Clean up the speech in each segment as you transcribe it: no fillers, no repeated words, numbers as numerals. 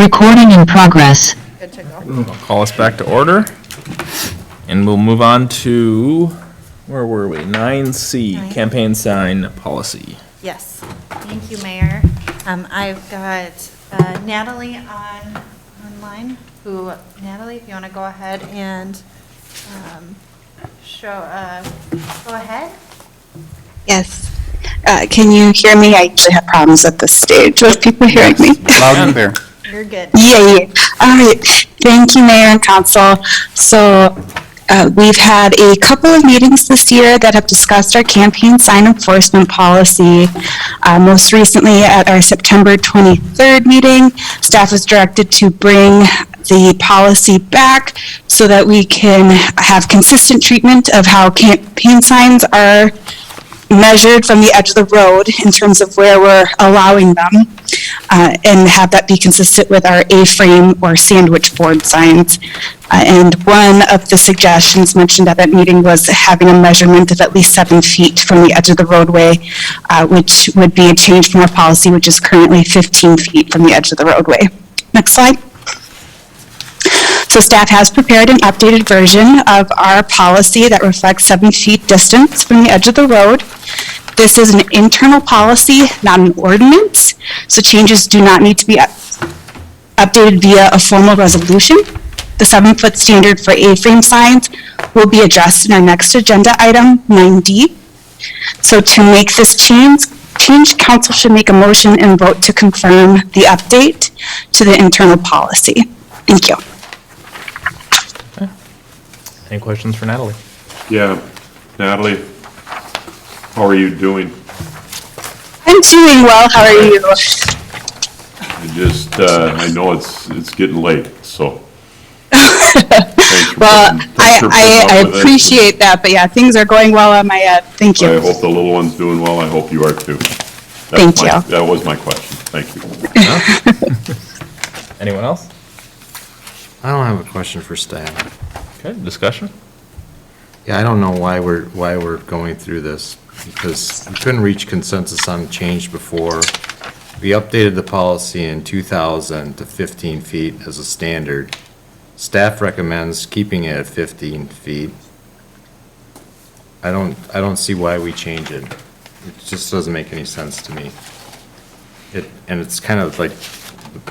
Recording in progress. Good to go. I'll call us back to order, and we'll move on to, where were we? 9C, Nine. campaign sign policy. Yes, thank you, Mayor. I've got Natalie online, Natalie, if you want to go ahead and go ahead. Yes. Can you hear me? I usually have problems at this stage with people hearing me. Loud and clear. You're good. Yeah. All right. Thank you, Mayor and Council. So we've had a couple of meetings this year that have discussed our campaign sign enforcement policy. Most recently at our September 23rd meeting, staff was directed to bring the policy back so that we can have consistent treatment of how campaign signs are measured from the edge of the road in terms of where we're allowing them, and have that be consistent with our A-frame or sandwich board signs. And one of the suggestions mentioned at that meeting was having a measurement of at least 7 feet from the edge of the roadway, which would be a change from our policy, which is currently 15 feet from the edge of the roadway. Next slide. So staff has prepared an updated version of our policy that reflects 7 feet distance from the edge of the road. This is an internal policy, not an ordinance, so changes do not need to be updated via a formal resolution. The 7-foot standard for A-frame signs will be addressed in our next agenda item, 9D. So to make this change, council should make a motion and vote to confirm the update to the internal policy. Thank you. Any questions for Natalie? Yeah, Natalie, how are you doing? I'm doing well. How are you? I know it's getting late, so. Well, I appreciate that, but yeah, things are going well on my end. Thank you. I hope the little one's doing well. I hope you are too. Thank you. That was my question. Thank you. Anyone else? I don't have a question for staff. Okay, discussion? Yeah, I don't know why we're going through this, because we couldn't reach consensus on change before. We updated the policy in 2000 to 15 feet as a standard. Staff recommends keeping it at 15 feet. I don't see why we change it. It just doesn't make any sense to me. And it's kind of like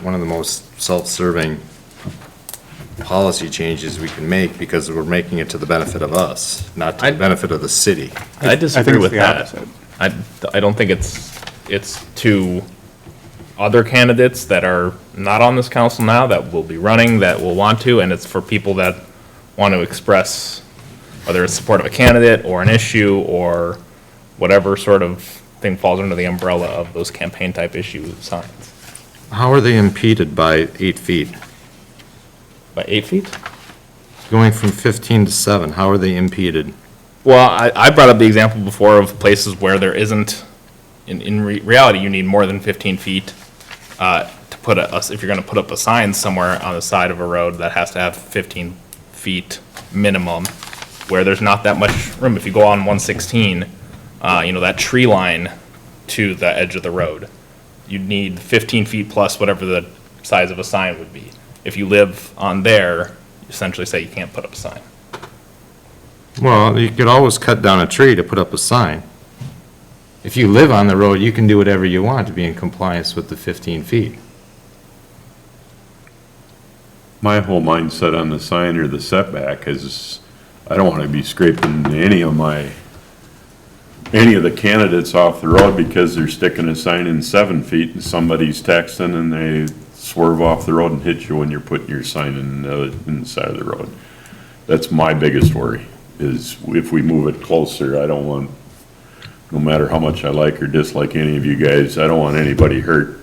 one of the most self-serving policy changes we can make, because we're making it to the benefit of us, not to the benefit of the city. I disagree think with it's the that. opposite. I don't think it's to other candidates that are not on this council now, that will be running, that will want to, and it's for people that want to express whether it's support of a candidate or an issue or whatever sort of thing falls under the umbrella of those campaign type issue signs. How are they impeded by 8 feet? By 8 feet? Going from 15 to 7, how are they impeded? Well, I brought up the example before of places where there isn't, in reality, you need more than 15 feet to put if you're going to put up a sign somewhere on the side of a road that has to have 15 feet minimum, where there's not that much room. If you go on 116, that tree line to the edge of the road, you'd need 15 feet plus whatever the size of a sign would be. If you live on there, you essentially say you can't put up a sign. Well, you could always cut down a tree to put up a sign. If you live on the road, you can do whatever you want to be in compliance with the 15 feet. My whole mindset on the sign or the setback is I don't want to be scraping any of the candidates off the road because they're sticking a sign in 7 feet and somebody's texting and they swerve off the road and hit you when you're putting your sign in the side of the road. That's my biggest worry, is if we move it closer, I don't want, no matter how much I like or dislike any of you guys, I don't want anybody hurt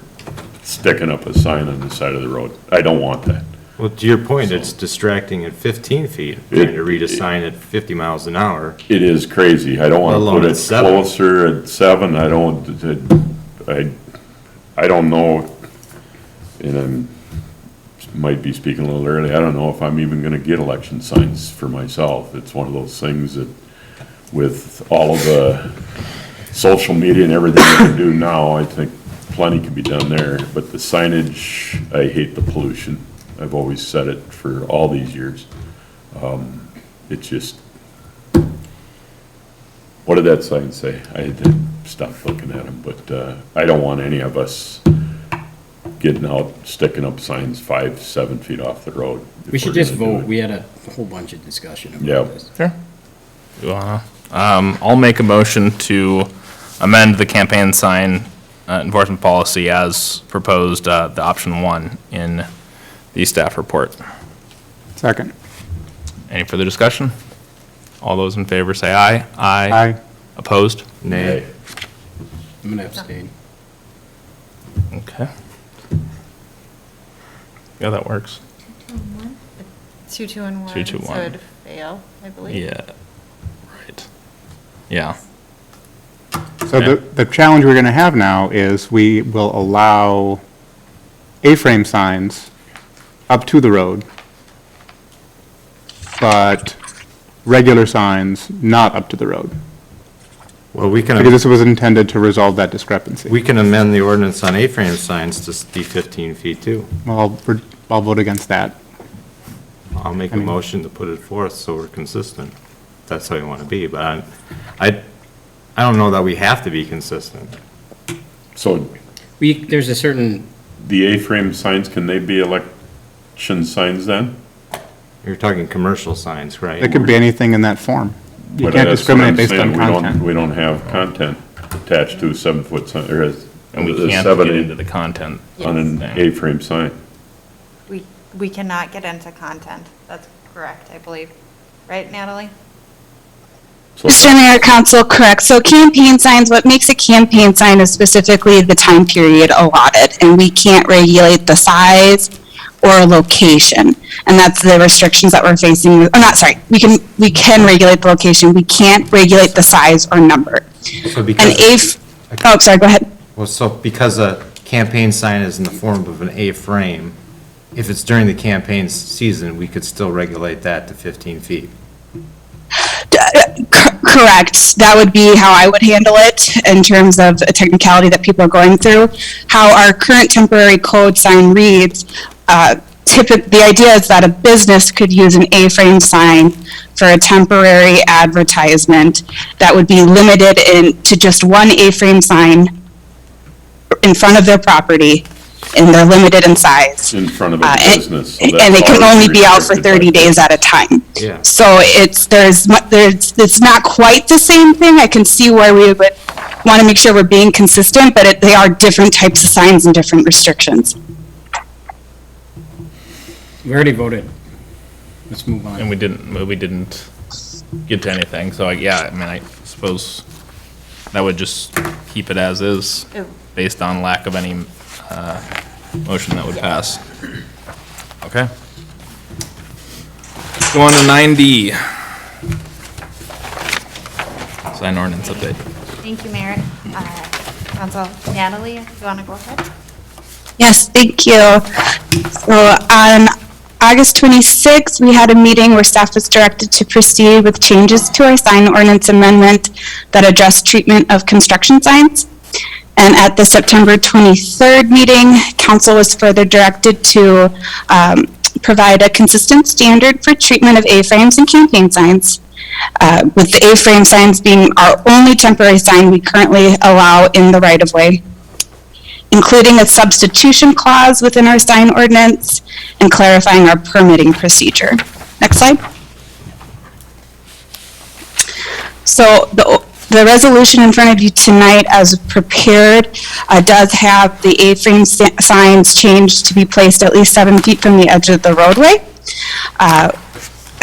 sticking up a sign on the side of the road. I don't want that. Well, to your point, it's distracting at 15 feet, trying to read a sign at 50 miles an hour. It is crazy. I don't want to put it closer at 7. I don't know, and I might be speaking a little early, I don't know if I'm even gonna get election signs for myself. It's one of those things that, with all of the social media and everything that we do now, I think plenty can be done there, but the signage, I hate the pollution. I've always said it for all these years. It's just, what did that sign say? I had to stop looking at them, but I don't want any of us getting out, sticking up signs 5, 7 feet off the road. We should just vote. We had a whole bunch of discussion Yeah. about this. Sure. You wanna, I'll make a motion to amend the campaign sign enforcement policy as proposed, the option 1 in the staff report. Second. Any further discussion? All those in favor say aye. Aye. Opposed? Nay. I'm gonna abstain. Okay. Yeah, that works. 2, 2, and 1. 2, 2, 1. So it'd fail, I believe. Yeah, right. Yeah, So Okay. the challenge we're going to have now is we will allow A-frame signs up to the road, but regular signs not up to the road. Well, we Because can, this was intended to resolve that discrepancy. we can amend the ordinance on A-frame signs to be 15 feet too. Well, I'll vote against that. I'll make a I mean- motion to put it forth so we're consistent. If that's how you want to be, but I don't know that we have to be consistent. So There's a certain, the A-frame signs, can they be election signs then? You're talking commercial signs, right? It could be anything in that form. You But can't that's what I'm discriminate based on saying. content. We don't have content attached to a 7-foot sign, or and we a can't 7 get into the content. on an thing. A-frame sign. We cannot get into content. That's correct, I believe. Right, Natalie? So Mr. Mayor, Council, correct. So campaign signs, what makes a campaign sign is specifically the time period allotted, and we can't regulate the size or location. And that's the restrictions that we're facing, we can regulate the location, we can't regulate the size or number. So An because, go ahead. well, so because a campaign sign is in the form of an A-frame, if it's during the campaign season, we could still regulate that to 15 feet. Correct. That would be how I would handle it in terms of a technicality that people are going through. How our current temporary code sign reads, the idea is that a business could use an A-frame sign for a temporary advertisement that would be limited to just one A-frame sign in front of their property, and they're limited in size. in front of a And- business. so And that's they can already only be out for restricted by 30 days at a time. Yeah. So it's not quite the same thing. I can see where we would want to make sure we're being consistent, but they are different types of signs and different restrictions. we already voted. Let's move And on. we didn't get to anything, so yeah, I mean, I suppose that would just keep it as is, Oh. based on lack of any, motion that would pass. Okay. Go on to 9D. Sign ordinance update. Thank you, Mayor. Council, Natalie, if you want to go ahead? Yes, thank you. So on August 26th, we had a meeting where staff was directed to proceed with changes to our sign ordinance amendment that address treatment of construction signs. And at the September 23rd meeting, council was further directed to provide a consistent standard for treatment of A-frames and campaign signs. With the A-frame signs being our only temporary sign we currently allow in the right-of-way, including a substitution clause within our sign ordinance and clarifying our permitting procedure. Next slide. So the resolution in front of you tonight as prepared does have the A-frame signs changed to be placed at least 7 feet from the edge of the roadway.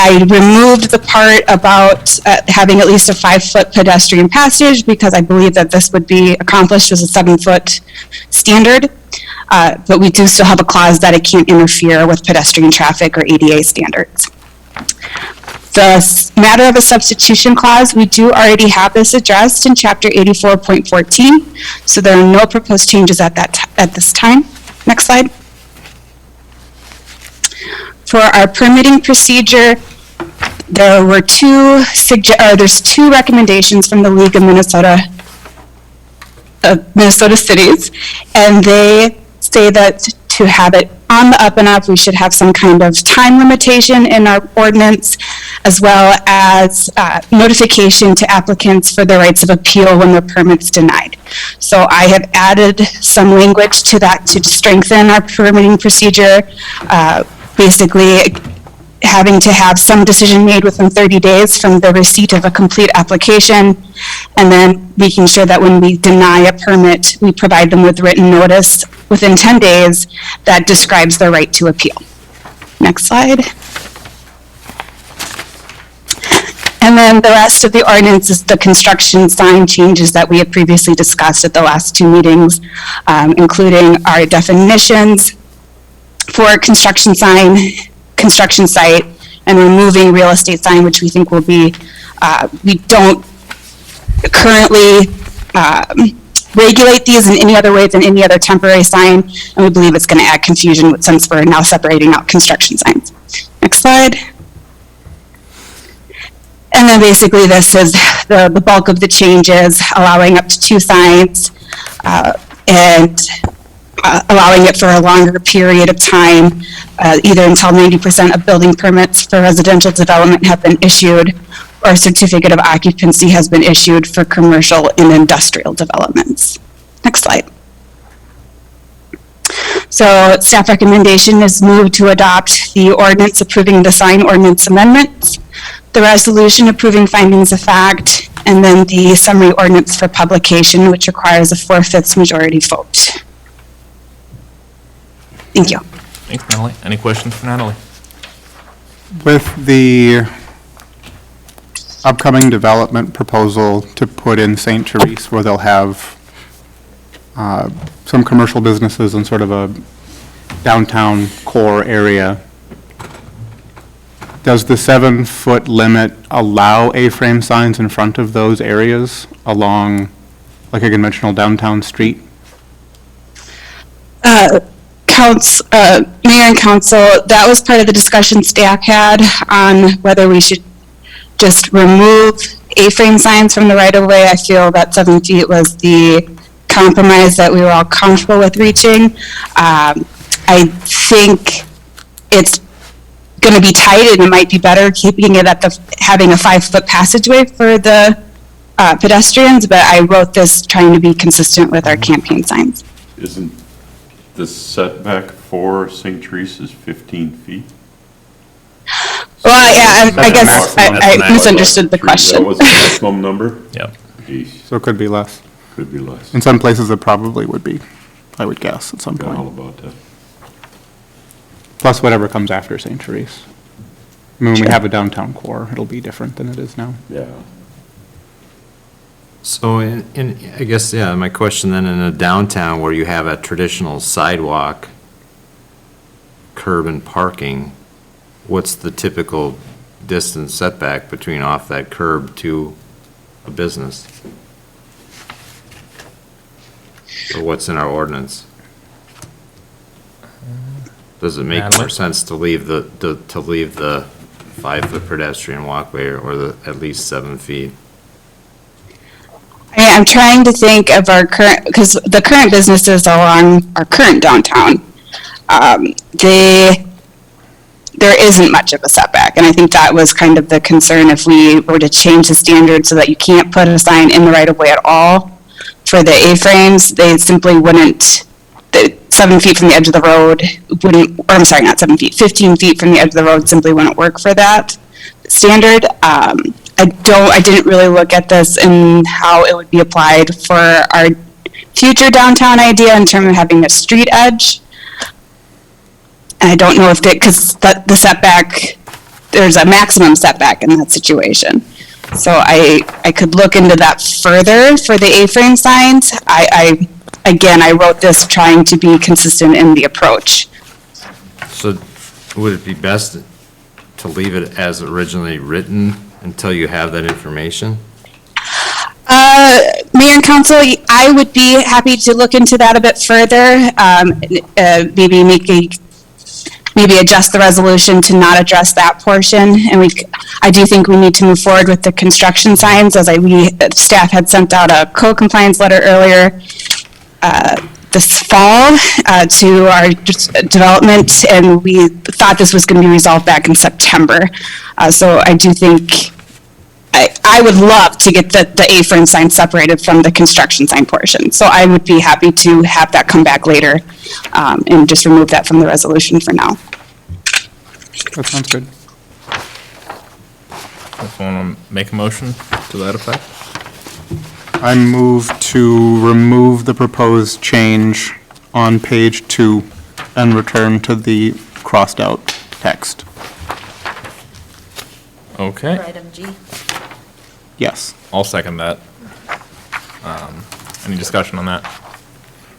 I removed the part about having at least a 5-foot pedestrian passage because I believe that this would be accomplished as a 7-foot standard. But we do still have a clause that it can't interfere with pedestrian traffic or ADA standards. The matter of a substitution clause, we do already have this addressed in Chapter 84.14, so there are no proposed changes at this time. Next slide. For our permitting procedure, there's 2 recommendations from the League of Minnesota Minnesota cities, and they say that to have it on the up and up, we should have some kind of time limitation in our ordinance, as well as notification to applicants for their rights of appeal when their permit's denied. So I have added some language to that to strengthen our permitting procedure, basically having to have some decision made within 30 days from the receipt of a complete application, and then making sure that when we deny a permit, we provide them with written notice within 10 days that describes their right to appeal. Next slide. And then the rest of the ordinance is the construction sign changes that we had previously discussed at the last two meetings, including our definitions for construction sign, construction site, and removing real estate sign, which we think will be, we don't currently regulate these in any other way than any other temporary sign, and we believe it's going to add confusion since we're now separating out construction signs. Next slide. And then basically this is the bulk of the changes, allowing up to 2 signs, and allowing it for a longer period of time, either until 90% of building permits for residential development have been issued, or a certificate of occupancy has been issued for commercial and industrial developments. Next slide. So staff recommendation is moved to adopt the ordinance approving the sign ordinance amendments, the resolution approving findings of fact, and then the summary ordinance for publication, which requires a 4/5 majority vote. Thank you. Thanks, Natalie. Any questions for Natalie? With the upcoming development proposal to put in St. Therese, where they'll have some commercial businesses in sort of a downtown core area, does the 7-foot limit allow A-frame signs in front of those areas along like a conventional downtown street? Mayor and council, that was part of the discussion staff had on whether we should just remove A-frame signs from the right-of-way. I feel that 7 feet was the compromise that we were all comfortable with reaching. I think it's going to be tight, and it might be better keeping it at having a 5-foot passageway for the pedestrians, but I wrote this trying to be consistent with our campaign signs. Isn't the setback for St. Teresa is 15 feet? Well, yeah, I guess maximum. I misunderstood the That question. was the maximum number? Yep. Geez, So it could be less. could be less. In some places, it probably would be, I would guess, at some Forgot all point. about that. Plus whatever comes after St. Therese. I mean, when we have a downtown core, it'll be different than it is now. Yeah. So I guess, yeah, my question then, in a downtown where you have a traditional sidewalk, curb and parking, what's the typical distance setback between off that curb to a business? Or what's in our ordinance? Does it make more sense to leave the 5-foot pedestrian walkway or at least 7 feet? I'm trying to think of our current, because the current businesses along our current downtown, there isn't much of a setback, and I think that was kind of the concern if we were to change the standard so that you can't put a sign in the right-of-way at all. For the A-frames, they simply wouldn't, 7 feet from the edge of the road wouldn't, or I'm sorry, not 7 feet, 15 feet from the edge of the road simply wouldn't work for that standard. I didn't really look at this and how it would be applied for our future downtown idea in terms of having a street edge. And I don't know if because the setback, there's a maximum setback in that situation. So I could look into that further for the A-frame signs. Again, I wrote this trying to be consistent in the approach. So would it be best to leave it as originally written until you have that information? Mayor and council, I would be happy to look into that a bit further. Maybe maybe adjust the resolution to not address that portion. And I do think we need to move forward with the construction signs, as staff had sent out a code compliance letter earlier this fall to our development, and we thought this was going to be resolved back in September. So I do think, I would love to get the A-frame sign separated from the construction sign portion. So I would be happy to have that come back later and just remove that from the resolution for now. That sounds good. If you want to make a motion to that effect? I move to remove the proposed change on page 2 and return to the crossed out text. Okay, For item G. Yes. I'll second that. Any discussion on that?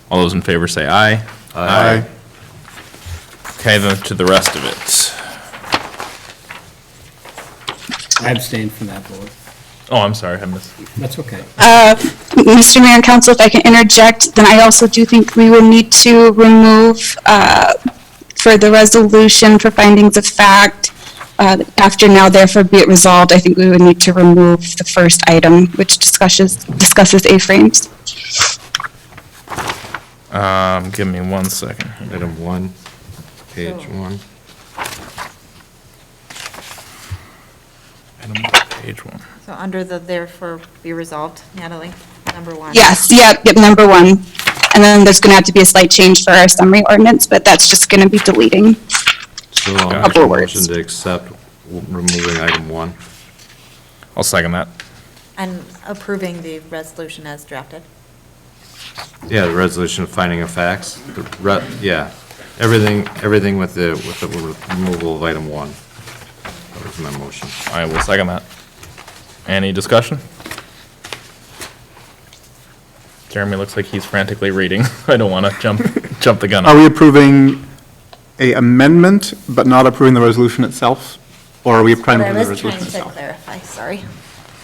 All those in favor say aye. Aye. Okay, then to the rest of it. I abstained from that vote. Oh, I'm sorry, I missed. That's okay. Mr. Mayor and Council, if I can interject, then I also do think we would need to remove for the resolution for findings of fact, after now therefore be it resolved, I think we would need to remove the first item, which discusses A-frames. Give me 1 second. Item 1, page 1. Page 1. So under the therefore be resolved, Natalie, number 1. Yes, yep, number 1. And then there's going to have to be a slight change for our summary ordinance, but that's just going to be deleting. So I'll make Couple a words. motion to accept removing item 1. I'll second that. And approving the resolution as drafted. Yeah, the resolution of finding of facts, yeah, everything with the removal of item 1. That was my motion. I will second that. Any discussion? Jeremy looks like he's frantically reading. I don't want to jump the gun. Are we approving a amendment, but not approving the resolution itself? Or are we trying to But I approve the was trying resolution to itself? clarify, sorry.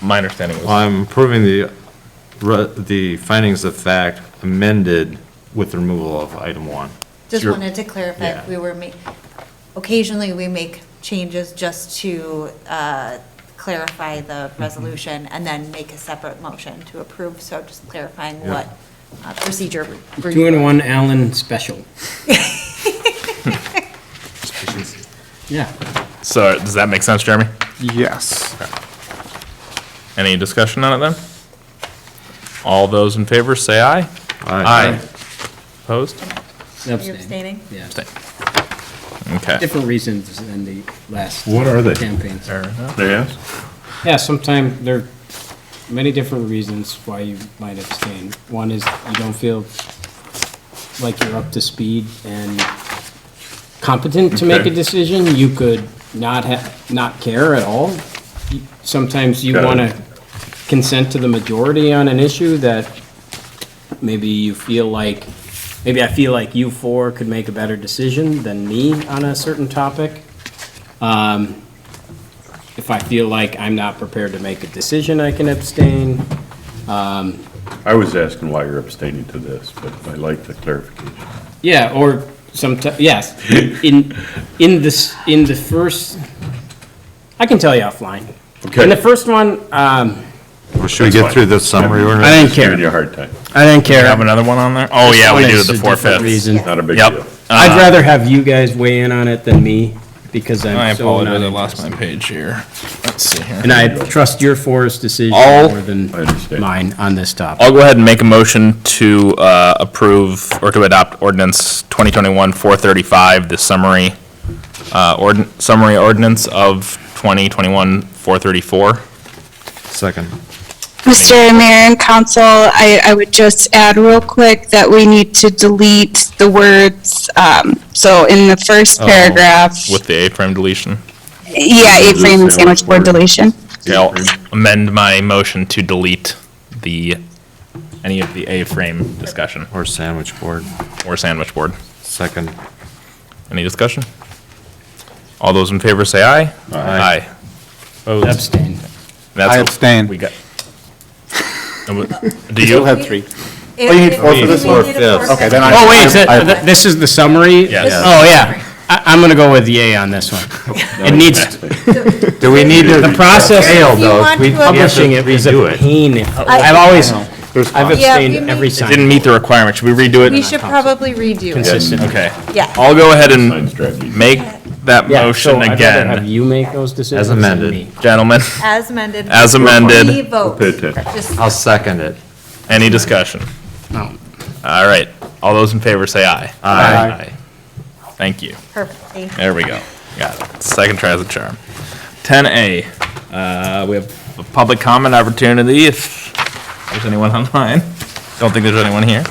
My understanding Well, was, I'm approving the findings of fact amended with the removal of item 1. Just Sure. wanted to clarify, Yeah. if we were occasionally we make changes just to clarify the resolution and then make a separate motion to approve, so just clarifying Yeah. what procedure. we're 2-in-1 Allen special. Yeah. so does that make sense, Jeremy? Yes. Any discussion on it then? All those in favor say aye. Aye. Opposed? You Abstain. abstaining? Yeah. Abstain. Okay. Different reasons than the last. What are they? Campaigns. Fair enough. They ask? Yeah, sometimes there are many different reasons why you might abstain. One is you don't feel like you're up to speed and competent to make a Okay. decision. You could not care at all. Sometimes you Got it. want to consent to the majority on an issue that maybe you feel like, maybe I feel like you four could make a better decision than me on a certain topic. If I feel like I'm not prepared to make a decision, I can abstain. I was asking why you're abstaining to this, but I like the clarification. Yeah, or sometimes, yes, in the first, I can tell you offline. Okay. In the first one, Well, should we That's get fine. through the summary I ordinance? didn't Giving care. you a hard time. I didn't Do you have care. another one on there? Oh, yeah, we This do one the is a four different fifths. reason. Not a big Yep. deal. I'd rather have you guys weigh in on it than me, because I I'm so apologize, not I lost my interested. page here. Let's see here. And I trust your four's decision All- more than I understand. mine on this topic. I'll go ahead and make a motion to approve or to adopt ordinance 2021-435, the summary ordinance of 2021-434. Second. Mr. Mayor and Council, I would just add real quick that we need to delete the words, so in the first paragraph, With the A-frame deletion. yeah, A-frame and sandwich board deletion. Okay, I'll amend my motion to delete any of the A-frame discussion Or sandwich board. or sandwich board. Second. Any discussion? All those in favor say aye. Aye. Opposed? Abstain. That's I what abstain. We got. Do Still you? had 3. You need four for this one? Fifth. Okay, then I. Oh, wait, I- this is the summary? Yes. Oh, yeah. I'm gonna go with yay on this one. It needs, Do we need to? the process Fail, If you though. want We to have to publishing it is a redo it. pain. I've Yeah, we abstained every may- sign. Didn't meet the requirement. Should we redo it? We should probably redo it. Consistent. Okay. Yeah. I'll go ahead Sign and strategy. make that Yeah, so motion I'd rather have again, you make those decisions. As than amended. me. gentlemen. As amended. As amended. We vote. Pay attention. Just- I'll second it. Any discussion? No. All right. All those in favor say aye. Aye. Thank you. Perfect, thank you. There we go. Got it. Second try is a charm. 10A, we have a public comment opportunity if there's anyone online. Don't think there's anyone here.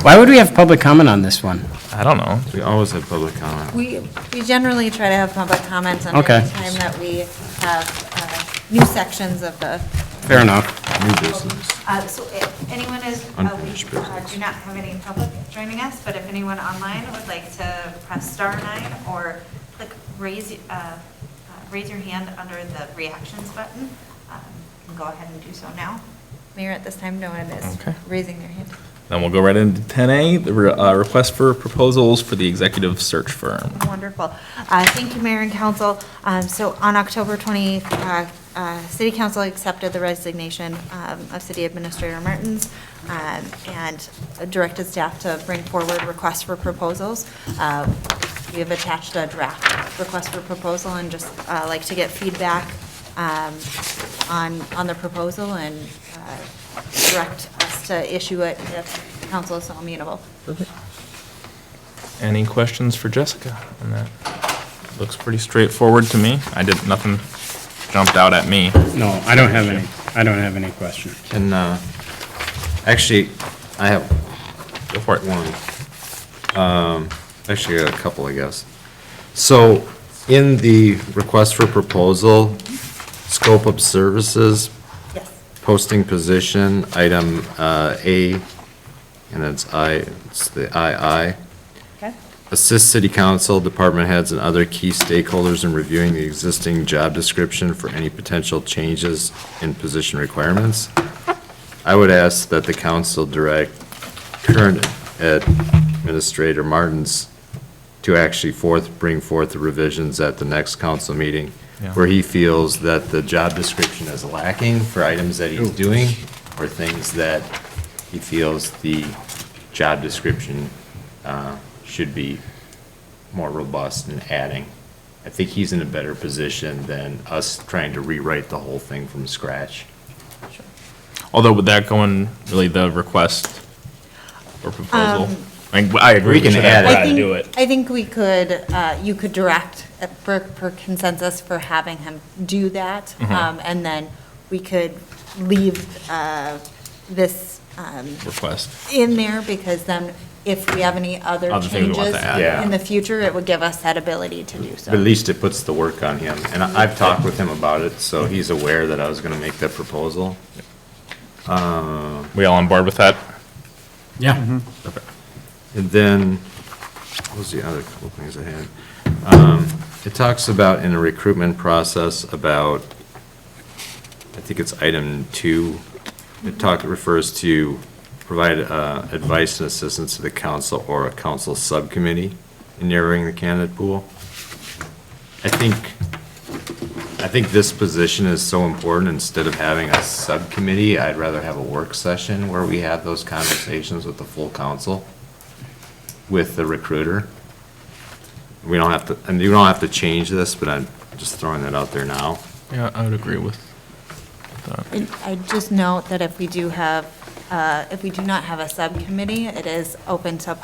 Why would we have public comment on this one? I don't know. We always have public comment. We generally try to have public comments on Okay. any time that we have new sections of the, Fair enough. New business. so if anyone is, Unfinished we business. do not have any public joining us, but if anyone online would like to press star 9 or click raise your hand under the reactions button, you can go ahead and do so now. Mayor, at this time, no one is Okay. raising their hand. Then we'll go right into 10A, the request for proposals for the executive search firm. Wonderful. Thank you, Mayor and Council. So on October 20th, City Council accepted the resignation of City Administrator Martins and directed staff to bring forward requests for proposals. We have attached a draft request for proposal and just like to get feedback on the proposal and direct us to issue it if council is so amenable. Any questions for Jessica on that? Looks pretty straightforward to me. Nothing jumped out at me. No, I don't have any questions. And, actually, I have Go for it. one. Actually, I got a couple, I guess. So, in the request for proposal, scope of services, Yes. posting position, item A, and it's the II. Okay. Assist city council, department heads, and other key stakeholders in reviewing the existing job description for any potential changes in position requirements. I would ask that the council direct current Administrator Martins to actually bring forth the revisions at the next council meeting, Yeah. where he feels that the job description is lacking for items that he's doing, or things that he feels the job description should be more robust in adding. I think he's in a better position than us trying to rewrite the whole thing from scratch. Although with that going, really the request or proposal, I agree. We can should add have it. Brad do it. I think we could, you could direct for consensus for having him do that. And then we could leave this Request. in there because then if we have any other Other things we want changes to add. Yeah. in the future, it would give us that ability to do But at so. least it puts the work on him, and I've talked with him about it, so he's aware that I was gonna make that proposal. We all on board with that? Yeah. And then, what was the other couple things I had? It talks about in the recruitment process about, I think it's item 2, it refers to provide advice and assistance to the council or a council subcommittee in narrowing the candidate pool. I think this position is so important, instead of having a subcommittee, I'd rather have a work session where we have those conversations with the full council, with the recruiter. We don't have to, and you don't have to change this, but I'm just throwing that out there now. Yeah, I would agree with that. And I just note that if we do not have a subcommittee, it is open to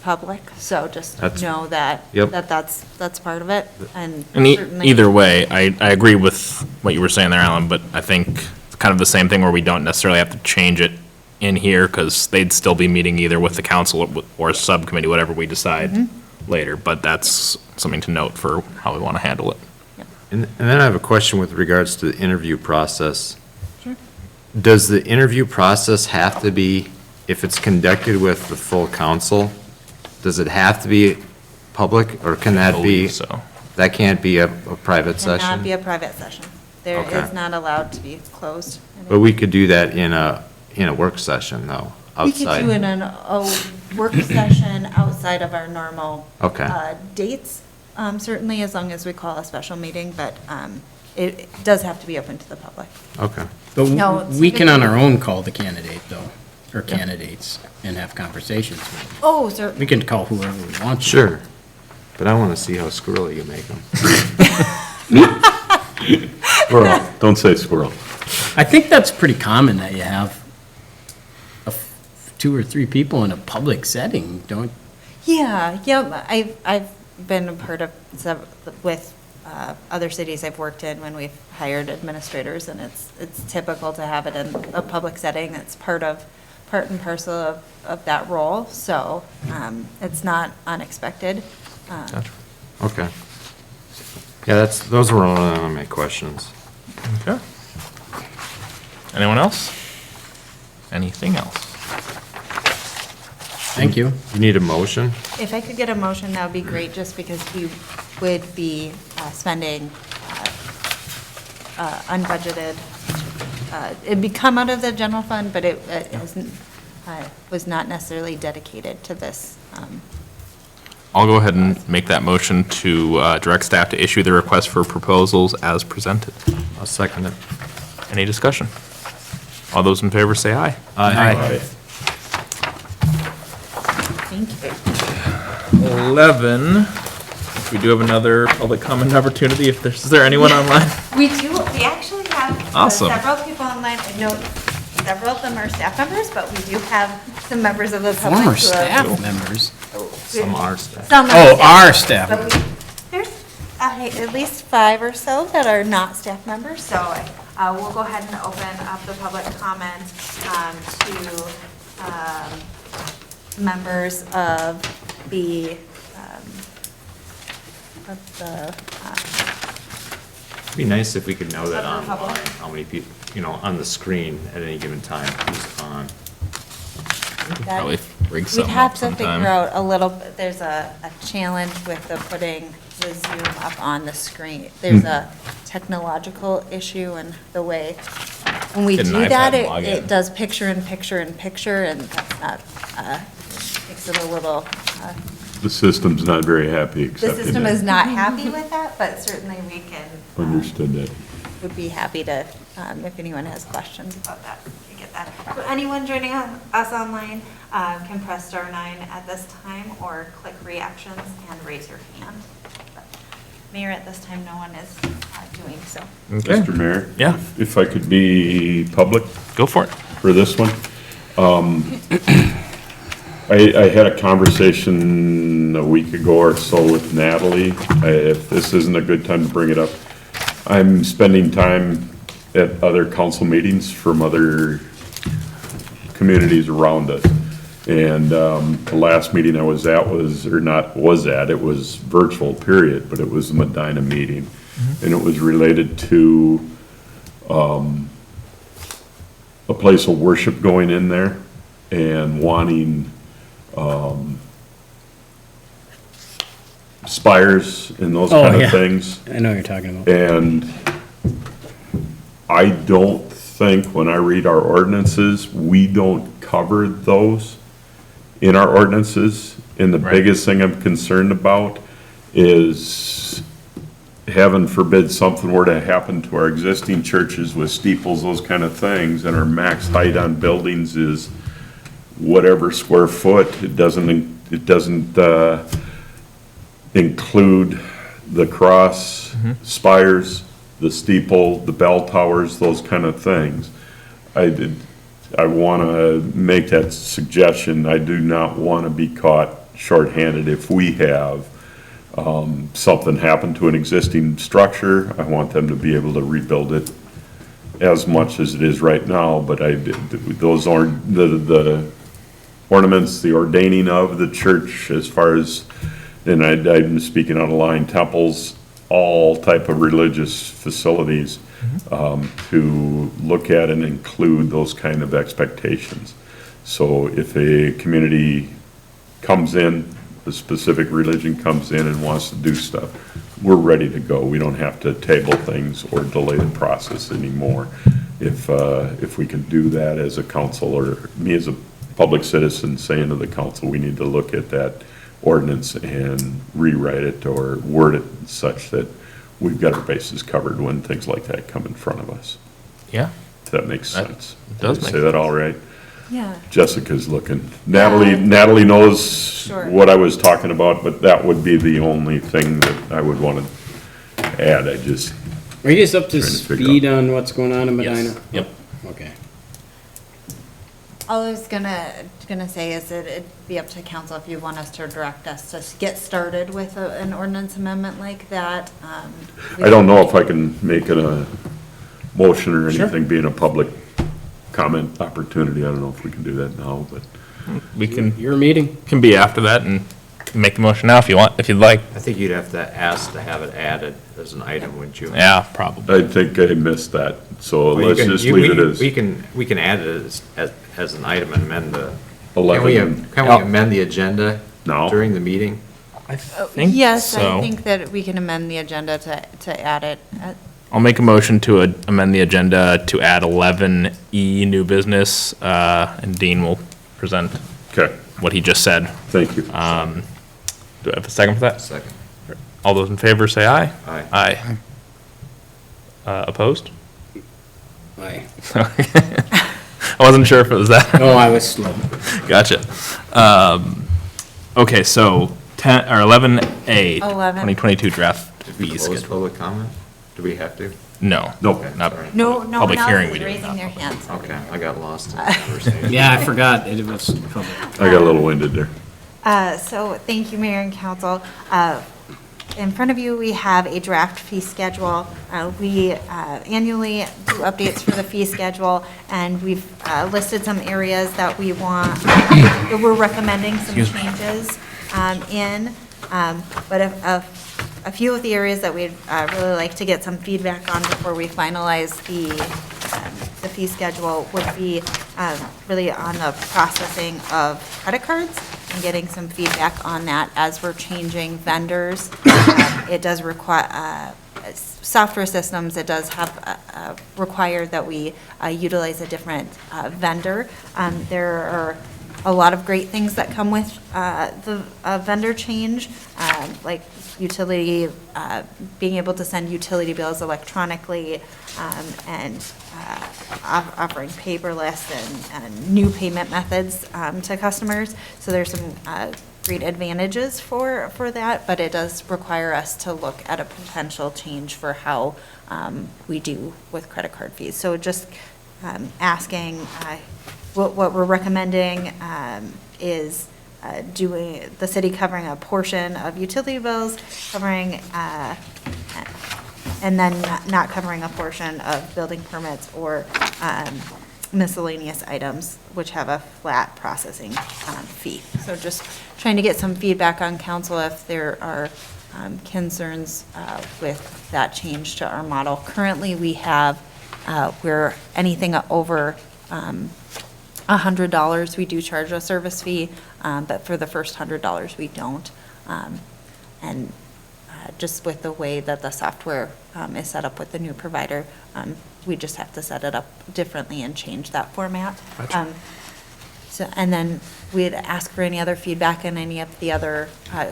public, so just That's- know that, Yep. that's part of it, and And certainly. either way, I agree with what you were saying there, Alan, but I think it's kind of the same thing where we don't necessarily have to change it in here, because they'd still be meeting either with the council or a subcommittee, whatever we decide later, but that's something to note for how we want to handle it. And then I have a question with regards to the interview process. Does the interview process have to be, if it's conducted with the full council, does it have to be public, or can I that be? believe so. That can't be a private Cannot session? be a private session. There Okay. is not allowed to be closed. But we could do that in a work session, though, We could do outside. a work session outside of our normal Okay. dates. certainly as long as we call a special meeting, but it does have to be open to the public. Okay. But No, it's we can on typically- our own call the candidate though, or candidates, and have conversations with them. Oh, certainly. We can call whoever we want to. Sure. But I want to see how squirrely you make them. Squirrel, don't say squirrel. I think that's pretty common that you have two or three people in a public setting, don't? Yeah, I've been a part of with other cities I've worked in when we've hired administrators, and it's typical to have it in a public setting. It's part and parcel of that role, so it's not unexpected. Okay. Yeah, those were all of my questions. Okay. Anyone else? Anything else? Thank you. You need a motion? If I could get a motion, that would be great, just because we would be spending unbudgeted, it'd be come out of the general fund, but it was not necessarily dedicated to this. I'll go ahead and make that motion to direct staff to issue the request for proposals as presented. I'll second it. Any discussion? All those in favor say aye. Aye. Thank you. 11, we do have another public comment opportunity. Is there anyone online? We actually have Awesome. several people online. I know several of them are staff members, but we do have some members of the public. Former who are- staff members. Some are staff. Some are Oh, staff our members, staff but members. There's at least 5 or so that are not staff members, so we'll go ahead and open up the public comment to members of the, It'd be nice if we could know that Of the public. online, how many people, on the screen at any given time, who's on. Probably bring we'd something have up to sometime. figure out a little, there's a challenge with the putting the Zoom up on the screen. There's a technological issue in the way, when we Get an do iPad that, and log in. it does picture in picture in picture, and that's not, makes it a little, The system's not very happy the accepting system is that. not happy with that, but certainly we can, Understood that. would be happy to, if anyone has questions about that, we get that. So anyone joining us online can press *9 at this time, or click reactions and raise your hand. But Mayor, at this time, no one is doing so. Okay, Mr. Mayor? Yeah. If I could be public go for it. for this one. I had a conversation a week ago or so with Natalie. If this isn't a good time to bring it up, I'm spending time at other council meetings from other communities around us. And the last meeting I was at it was virtual, period, but it was a Medina meeting. And it was related to a place of worship going in there and wanting spires and those Oh, kind yeah. of things. I know what you're talking about. And I don't think, when I read our ordinances, we don't cover those in our ordinances. And the Right. biggest thing I'm concerned about is, heaven forbid, something were to happen to our existing churches with steeples, those kind of things, and our max height on buildings is whatever square foot. It doesn't include the cross spires, the steeple, the bell towers, those kind of things. I want to make that suggestion. I do not want to be caught shorthanded if we have something happen to an existing structure. I want them to be able to rebuild it as much as it is right now, but those aren't the ornaments, the ordaining of the church as far as, and I'm speaking out of line, temples, all type of religious facilities, to look at and include those kind of expectations. So if a community comes in, a specific religion comes in and wants to do stuff, we're ready to go. We don't have to table things or delay the process anymore. If we can do that as a council, or me as a public citizen saying to the council, we need to look at that, ordinance and rewrite it or word it such that we've got our bases covered when things like that come in front of us. Yeah, If that makes That sense. does Did I make Say that all right? Yeah. Jessica's looking. Natalie knows Sure. what I was talking about, but that would be the only thing that I would want to add. I just, Are you guys up to Trying to figure speed on what's going on in Yes. Medina? Yep. Okay. All I was gonna say is that it'd be up to council if you want us to direct us to get started with an ordinance amendment like that. I don't know if I can make it a motion or Sure. anything, being a public comment opportunity. I don't know if we can do that now, but we can Your meeting. be after that and make the motion now if you want, if you'd like. I think you'd have to ask to have it added as an item, wouldn't you? Yeah, probably. I think I missed that. So Well, you let's can- just you- leave it we as can, we can add it as an item and amend the, 11 can we amend the agenda now. during the meeting? I think Yes, I so. think that we can amend the agenda to add it. I'll make a motion to amend the agenda to add 11E new business, and Dean will present Okay, what he just said. thank you. Do I have a second for that? Second. All those in favor say aye. Aye. Aye. Opposed? Aye. I wasn't sure if it was that. Oh, I was slow. Gotcha. Okay, so 11A, 11. 2022 draft Did we fee close schedule. public comment? Do we have to? No. No. Okay, Not- sorry. No one Public hearing else we is do, raising not their public. hands. Okay, I got lost in the conversation. Yeah, I forgot. It was public. I got a little winded there. So thank you, Mayor and Council. In front of you, we have a draft fee schedule. We annually do updates for the fee schedule, and we've listed some areas that we want, that we're recommending some changes in. But a few of the areas that we'd really like to get some feedback on before we finalize the fee schedule would be really on the processing of credit cards and getting some feedback on that as we're changing vendors. It does require, software systems, it does have required that we utilize a different vendor. There are a lot of great things that come with the vendor change, like utility, being able to send utility bills electronically, and offering paperless and new payment methods to customers. So there's some great advantages for that, but it does require us to look at a potential change for how we do with credit card fees. So just asking, what we're recommending is doing, the city covering a portion of utility bills, covering, and then not covering a portion of building permits or miscellaneous items, which have a flat processing fee. So just trying to get some feedback on council if there are concerns with that change to our model. Currently, we have, where anything over $100, we do charge a service fee, but for the first $100, we don't. And just with the way that the software is set up with the new provider, we just have to set it up differently and change that format. So, and then we'd ask for any other feedback on any of the other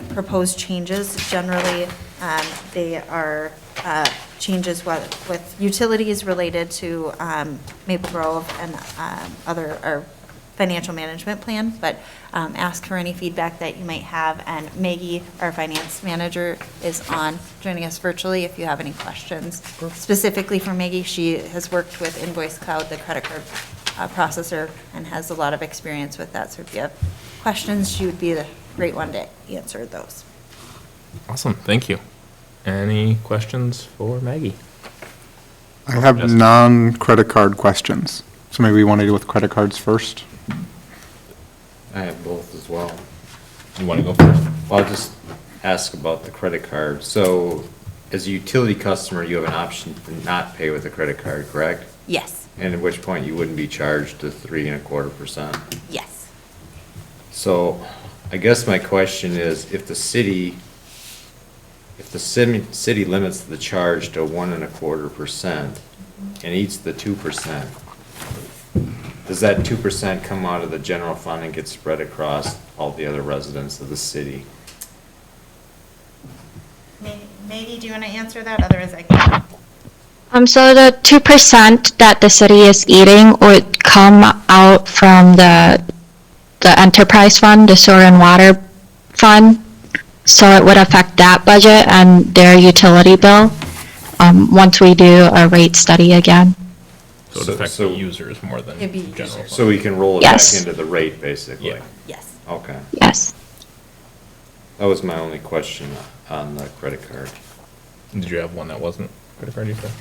proposed changes. Generally, they are changes with utilities related to Maple Grove and other, our financial management plan, but ask for any feedback that you might have. And Maggie, our finance manager, is on, joining us virtually if you have any questions. Specifically for Maggie, she has worked with Invoice Cloud, the credit card processor, and has a lot of experience with that. So if you have questions, she would be the great one to answer those. Awesome, thank you. Any questions for Maggie? I have Yes. non-credit card questions. So maybe we want to deal with credit cards first? I have both as well. You want to go first? Well, I'll just ask about the credit card. So as a utility customer, you have an option to not pay with a credit card, correct? Yes, And at which point you wouldn't be charged the 3.25%. yes. So I guess my question is, if the city limits the charge to 1.25% and eats the 2%, does that 2% come out of the general fund and get spread across all the other residents of the city? Maggie, do you want to answer that? Otherwise I can. So the 2% that the city is eating would come out from the enterprise fund, the sewer and water fund. So it would affect that budget and their utility bill, once we do a rate study again. So it affects the users more than It'd be general users. So we can roll it Yes. back into the rate, basically? Yeah. Yes. Okay. Yes. That was my only question on the credit card. Did you have one that wasn't credit card, you said?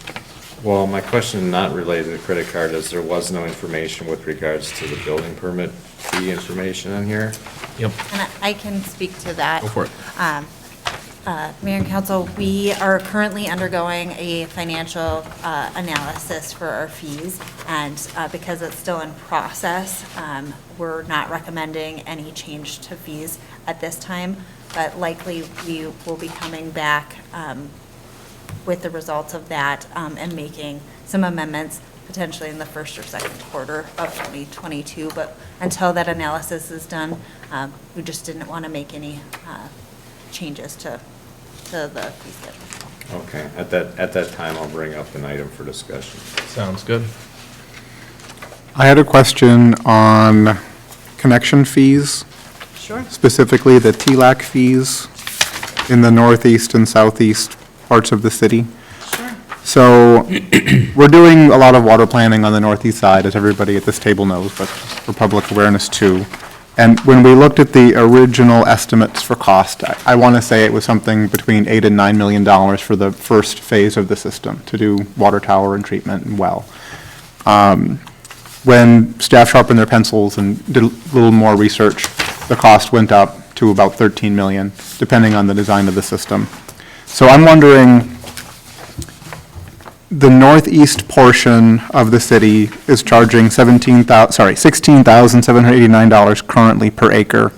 Well, my question not related to the credit card is there was no information with regards to the building permit fee information on here? Yep. And I can speak to that. Go for it. Mayor and council, we are currently undergoing a financial analysis for our fees, and because it's still in process, we're not recommending any change to fees at this time, but likely we will be coming back with the results of that and making some amendments potentially in the first or second quarter of 2022. But until that analysis is done, we just didn't want to make any changes to the fee schedule. Okay, at that time, I'll bring up an item for discussion. Sounds good. I had a question on connection fees, Sure. specifically the TLAC fees in the northeast and southeast parts of the city. Sure. So we're doing a lot of water planning on the northeast side, as everybody at this table knows, but for public awareness too. And when we looked at the original estimates for cost, I want to say it was something between $8 and $9 million for the first phase of the system to do water tower and treatment and well. When staff sharpened their pencils and did a little more research, the cost went up to about 13 million, depending on the design of the system. So I'm wondering, the northeast portion of the city is charging $16,789 currently per acre.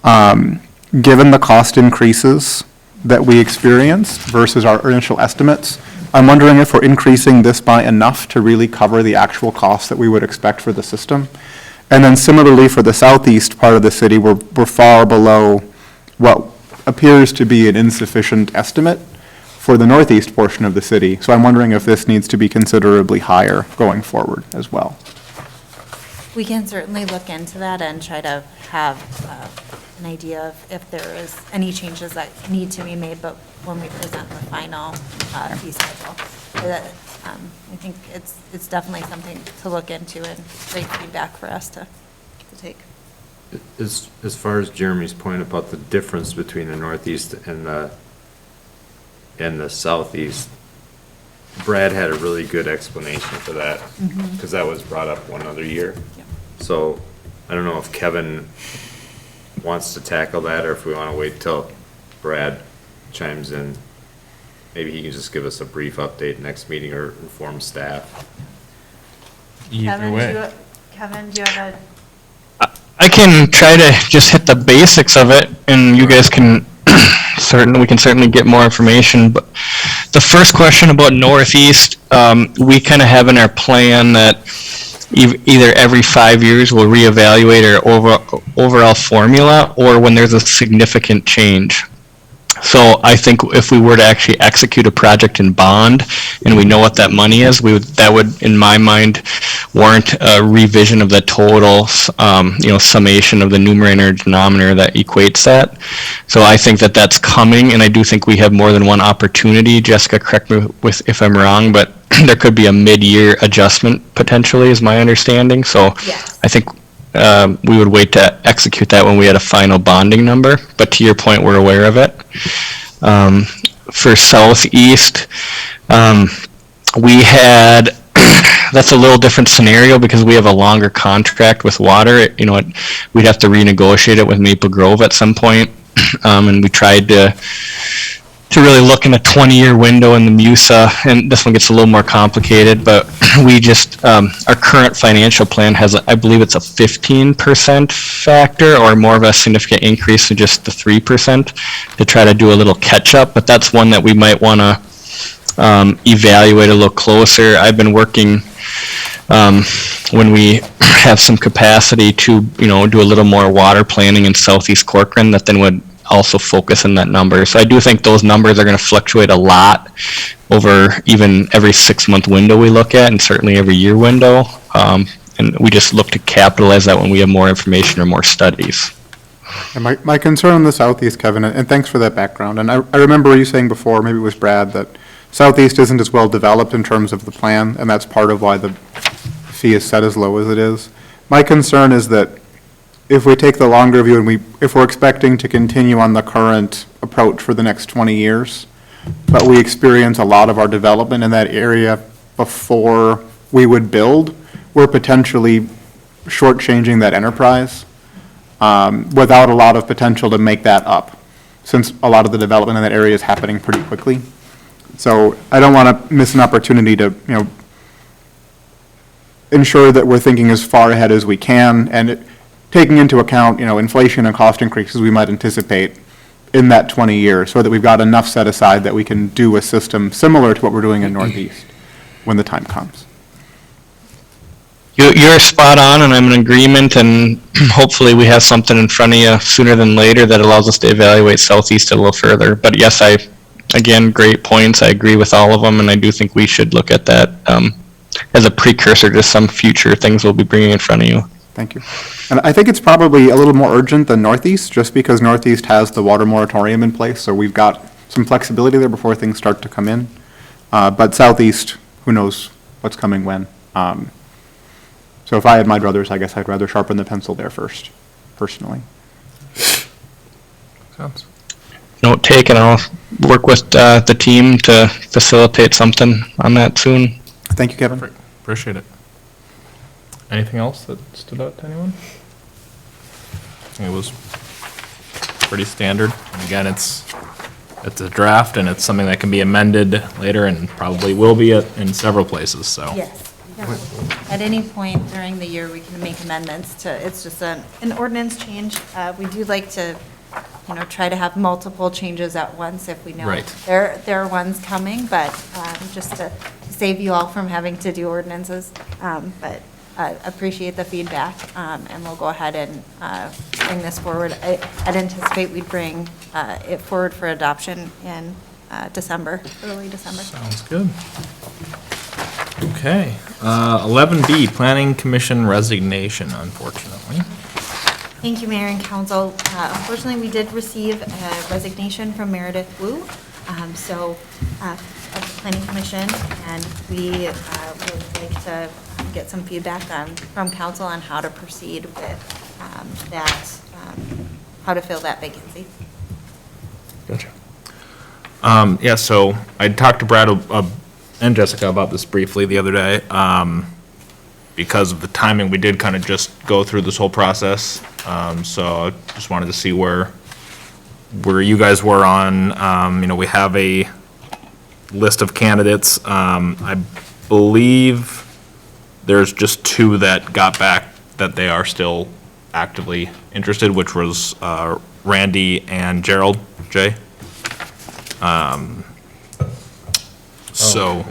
Given the cost increases that we experienced versus our initial estimates, I'm wondering if we're increasing this by enough to really cover the actual costs that we would expect for the system. And then similarly for the southeast part of the city, we're far below what appears to be an insufficient estimate for the northeast portion of the city. So I'm wondering if this needs to be considerably higher going forward as well. We can certainly look into that and try to have an idea of if there is any changes that need to be made, but when we present the final fee schedule. I think it's definitely something to look into and great feedback for us to take. As far as Jeremy's point about the difference between the northeast and the southeast, Brad had a really good explanation for that, because that was brought up one other year. Yep. So I don't know if Kevin wants to tackle that, or if we want to wait till Brad chimes in. Maybe he can just give us a brief update next meeting or inform staff. Kevin, do you have I can try to just hit the basics of it, and you guys can we can certainly get more information. But the first question about Northeast, we kind of have in our plan that either every 5 years we'll reevaluate our overall formula, or when there's a significant change. So I think if we were to actually execute a project in bond and we know what that money is, that would, in my mind, warrant a revision of the total, summation of the numerator and denominator that equates that. So I think that that's coming, and I do think we have more than one opportunity. Jessica, correct me if I'm wrong, but there could be a mid-year adjustment potentially, is my understanding. So Yes. I think we would wait to execute that when we had a final bonding number, but to your point, we're aware of it. For Southeast, we had, that's a little different scenario because we have a longer contract with water. We'd have to renegotiate it with Maple Grove at some point, and we tried to really look in a 20-year window in the MUSA, and this one gets a little more complicated, but we just, our current financial plan has, I believe it's a 15% factor, or more of a significant increase than just the 3% to try to do a little catch-up, but that's one that we might want to evaluate a little closer. I've been working, when we have some capacity to, do a little more water planning in Southeast Corcoran, that then would also focus in that number. So I do think those numbers are going to fluctuate a lot over even every 6-month window we look at, and certainly every year window. And we just look to capitalize that when we have more information or more studies. And my concern on the southeast, Kevin, and thanks for that background, and I remember you saying before, maybe it was Brad, that southeast isn't as well developed in terms of the plan, and that's part of why the fee is set as low as it is. My concern is that if we take the longer view and if we're expecting to continue on the current approach for the next 20 years, but we experience a lot of our development in that area before we would build, we're potentially shortchanging that enterprise without a lot of potential to make that up, since a lot of the development in that area is happening pretty quickly. So I don't want to miss an opportunity to, ensure that we're thinking as far ahead as we can, and taking into account, inflation and cost increases we might anticipate in that 20 years, so that we've got enough set aside that we can do a system similar to what we're doing in Northeast when the time comes. You're spot on, and I'm in agreement, and hopefully we have something in front of you sooner than later that allows us to evaluate Southeast a little further. But yes, again, great points. I agree with all of them, and I do think we should look at that as a precursor to some future things we'll be bringing in front of you. Thank you. And I think it's probably a little more urgent than Northeast, just because Northeast has the water moratorium in place, so we've got some flexibility there before things start to come in. But Southeast, who knows what's coming when. So if I had my druthers, I guess I'd rather sharpen the pencil there first, personally. Sounds. Note taken. I'll work with the team to facilitate something on that soon. Thank you, Kevin. Appreciate it. Anything else that stood out to anyone? It was pretty standard. And again, it's a draft, and it's something that can be amended later, and probably will be in several places, so. Yes. At any point during the year, we can make amendments to, it's just an ordinance change. We do like to, try to have multiple changes at once if we know Right. there are ones coming, but just to save you all from having to do ordinances. But appreciate the feedback, and we'll go ahead and bring this forward. I'd anticipate we'd bring it forward for adoption in December, early December. Sounds good. Okay, 11B, Planning Commission resignation, unfortunately. Thank you, Mayor and Council. Unfortunately, we did receive a resignation from Meredith Wu, of the Planning Commission, and we would like to get some feedback from council on how to proceed with how to fill that vacancy. Gotcha. Yeah, so I talked to Brad and Jessica about this briefly the other day. Because of the timing, we did kind of just go through this whole process. So I just wanted to see where you guys were on, we have a list of candidates. I believe there's just 2 that got back that they are still actively interested, which was Randy and Gerald J. Okay. So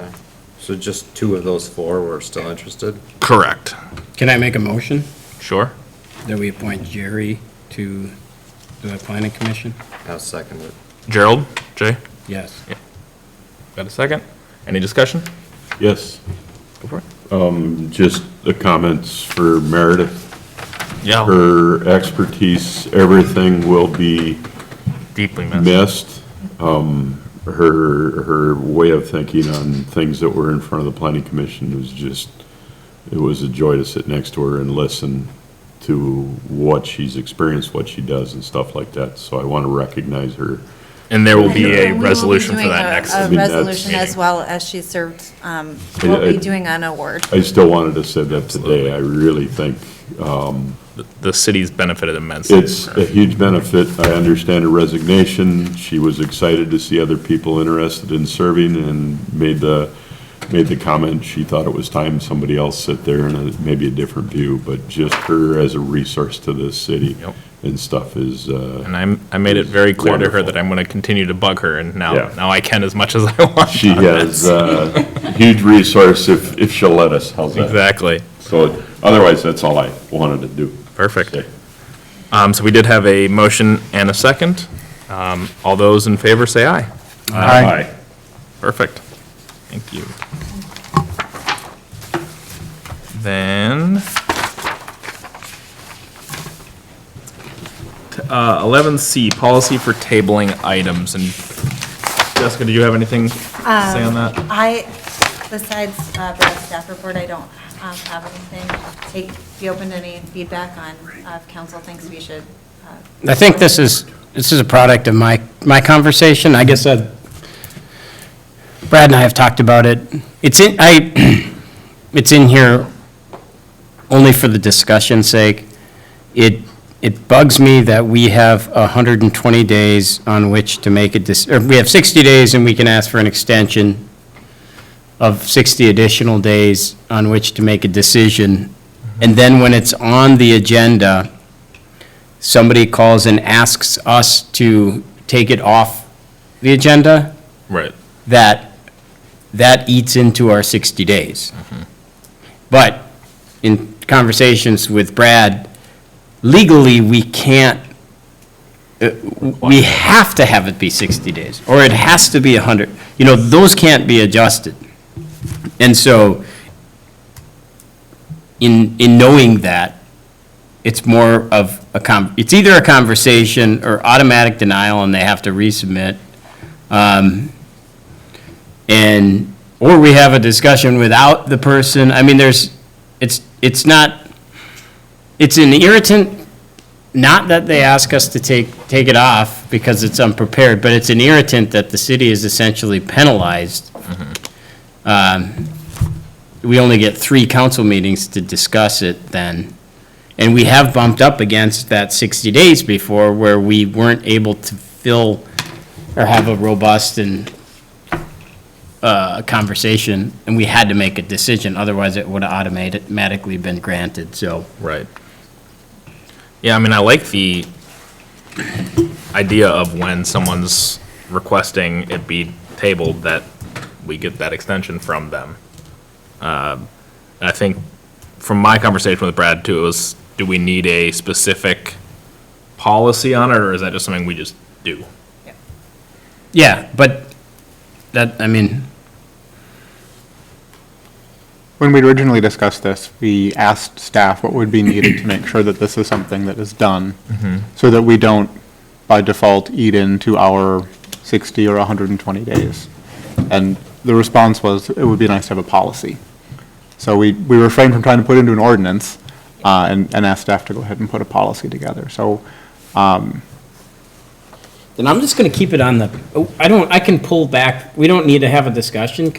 just 2 of those 4 were still interested? Correct. Can I make a motion Sure. that we appoint Jerry to the planning commission? I'll second it. Gerald J. Yes. Got a second? Any discussion? Yes, Go for it. just the comments for Meredith. Yeah. Her expertise, everything will be Deeply missed. missed. Her way of thinking on things that were in front of the planning commission was just, it was a joy to sit next to her and listen to what she's experienced, what she does and stuff like that. So I want to recognize her. And there will be a And we will be resolution for doing that a- next. A mean, that's- resolution as well as she served, we'll be doing an award. I still wanted to say that today. I really think The city's benefited immensely. it's a huge benefit. I understand her resignation. She was excited to see other people interested in serving and made the comment, she thought it was time somebody else sit there and maybe a different view, but just her as a resource to this city Yep. and stuff is, And I made it very clear to her Wonderful. that I'm going to continue to bug her, and Yeah. now I can as much as I want. she on has this. a huge resource if she'll let us. How's that? Exactly. So otherwise, that's all I wanted to do. Perfect. Okay. So we did have a motion and a second. All those in favor say aye. Aye. Perfect. Thank you. Then, 11C, policy for tabling items. And Jessica, did you have anything to say on that? Besides the staff report, I don't have anything. Be open to any feedback on if council thinks we should. I think this is a product of my conversation. I guess Brad and I have talked about it. It's in here only for the discussion's sake. It bugs me that we have 120 days on which to make or we have 60 days and we can ask for an extension of 60 additional days on which to make a decision. And then when it's on the agenda, somebody calls and asks us to take it off the agenda, Right. that eats into our 60 days. But in conversations with Brad, legally, we can't, we have to have it be 60 days, or it has to be 100. Those can't be adjusted. And so, in knowing that, it's more of it's either a conversation or automatic denial, and they have to resubmit. Or we have a discussion without the person. I mean, it's an irritant, not that they ask us to take it off because it's unprepared, but it's an irritant that the city is essentially penalized. We only get 3 council meetings to discuss it then. And we have bumped up against that 60 days before where we weren't able to fill or have a robust and conversation, and we had to make a decision, otherwise it would have automatically been granted, so. Right. Yeah, I mean, I like the idea of when someone's requesting it be tabled, that we get that extension from them. I think from my conversation with Brad too, it was, do we need a specific policy on it, or is that just something we just do? Yeah, but that, I mean, When we originally discussed this, we asked staff what would be needed to make sure that this is something that is done, so that we don't, by default, eat into our 60 or 120 days. And the response was, it would be nice to have a policy. So we refrained from trying to put it into an ordinance, and asked staff to go ahead and put a policy together. So, then I'm just gonna keep it on I can pull back, we don't need to have a discussion,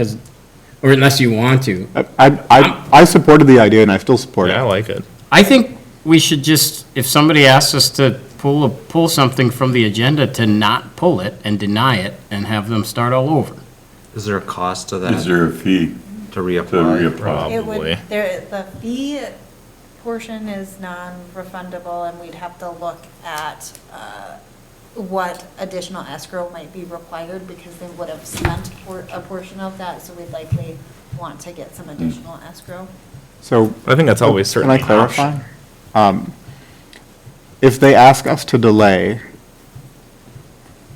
or unless you want to. I supported the idea, and I still support Yeah, I it. like it. I think we should just, if somebody asks us to pull something from the agenda, to not pull it and deny it and have them start all over. Is there a cost to Is that, there a fee to to reapply? reapply? It would, Probably. the fee portion is non-refundable, and we'd have to look at what additional escrow might be required, because they would have spent a portion of that, so we'd likely want to get some additional escrow. So. I think that's always certainly Can I an option. clarify? If they ask us to delay,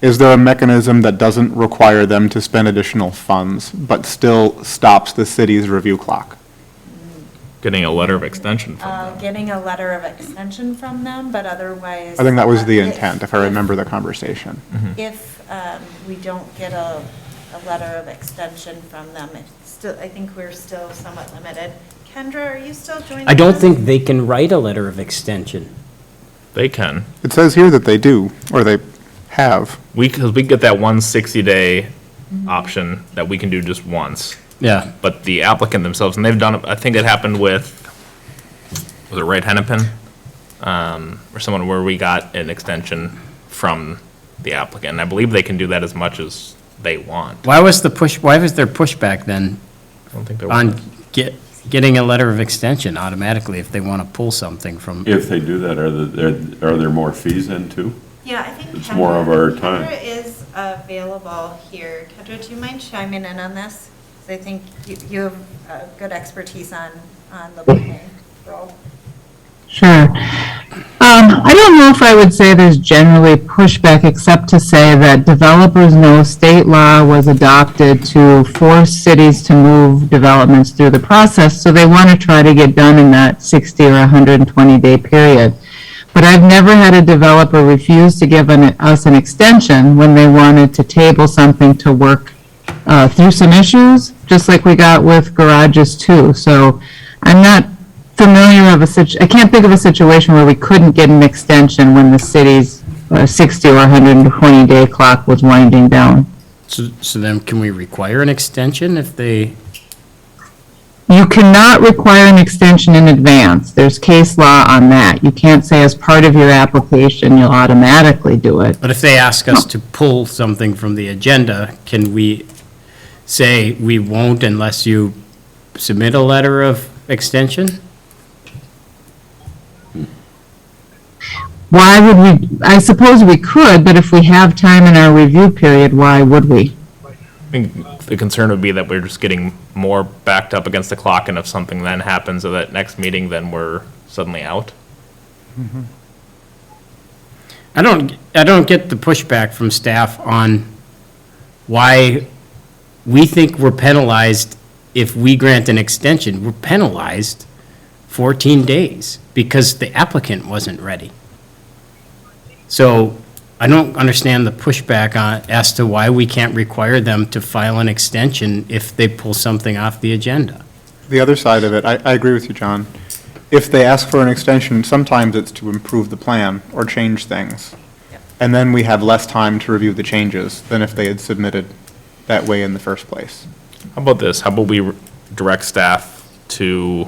is there a mechanism that doesn't require them to spend additional funds, but still stops the city's review clock? Getting a letter of extension from them. Getting a letter of extension from them, but otherwise. I think that was the intent, if I remember the conversation. If we don't get a letter of extension from them, I think we're still somewhat limited. Kendra, are you still joining us? I don't think they can write a letter of extension. They can. It says here that they do, or they have. Because we get that 160-day option that we can do just once. Yeah. But the applicant themselves, and they've done it, I think it happened with, was it Wright Hennepin? Or someone where we got an extension from the applicant. And I believe they can do that as much as they want. Why was there pushback then I don't think there was. on getting a letter of extension automatically if they want to pull something from? If they do that, are there more fees then too? Yeah, I think. It's more of our time. Kendra is available here. Kendra, do you mind chiming in on this? 'Cause I think you have good expertise on the planning role. Sure. I don't know if I would say there's generally pushback, except to say that developers know state law was adopted to force cities to move developments through the process, so they want to try to get done in that 60 or 120-day period. But I've never had a developer refuse to give us an extension when they wanted to table something to work through some issues, just like we got with garages too. So I'm not familiar of I can't think of a situation where we couldn't get an extension when the city's 60 or 120-day clock was winding down. So then can we require an extension if they, You cannot require an extension in advance. There's case law on that. You can't say as part of your application, you'll automatically do it. but if they ask us to pull something from the agenda, can we say we won't unless you submit a letter of extension? Why would we, I suppose we could, but if we have time in our review period, why would we? I think the concern would be that we're just getting more backed up against the clock, and if something then happens at that next meeting, then we're suddenly out. I don't get the pushback from staff on why we think we're penalized if we grant an extension. We're penalized 14 days because the applicant wasn't ready. So I don't understand the pushback as to why we can't require them to file an extension if they pull something off the agenda. The other side of it, I agree with you, John. If they ask for an extension, sometimes it's to improve the plan or change things. And then we have less time to review the changes than if they had submitted that way in the first place. How about this? How about we direct staff to,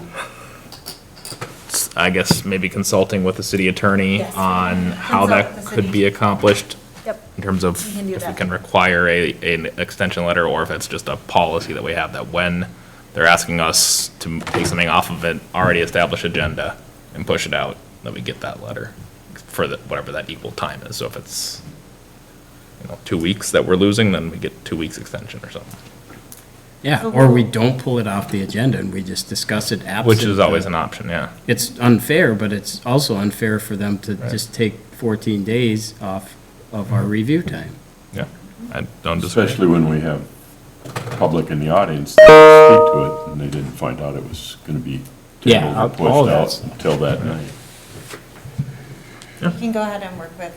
I guess, maybe consulting with the city attorney Yes. on how Consult that with the could city. be accomplished? Yep. In terms of We can do if we that. can require an extension letter, or if it's just a policy that we have that when they're asking us to take something off of an already established agenda and push it out, that we get that letter for whatever that equal time is. So if it's, 2 weeks that we're losing, then we get 2 weeks extension or something, Yeah, or we don't pull it off the agenda and we just discuss it absent. which is always an option, yeah. It's unfair, but it's also unfair for them to just take 14 days off of our review time. Yeah, I don't disagree. Especially when we have public in the audience that speak to it, and they didn't find out it was gonna be Yeah, tabled or all pushed that's- out until that night. You can go ahead and work with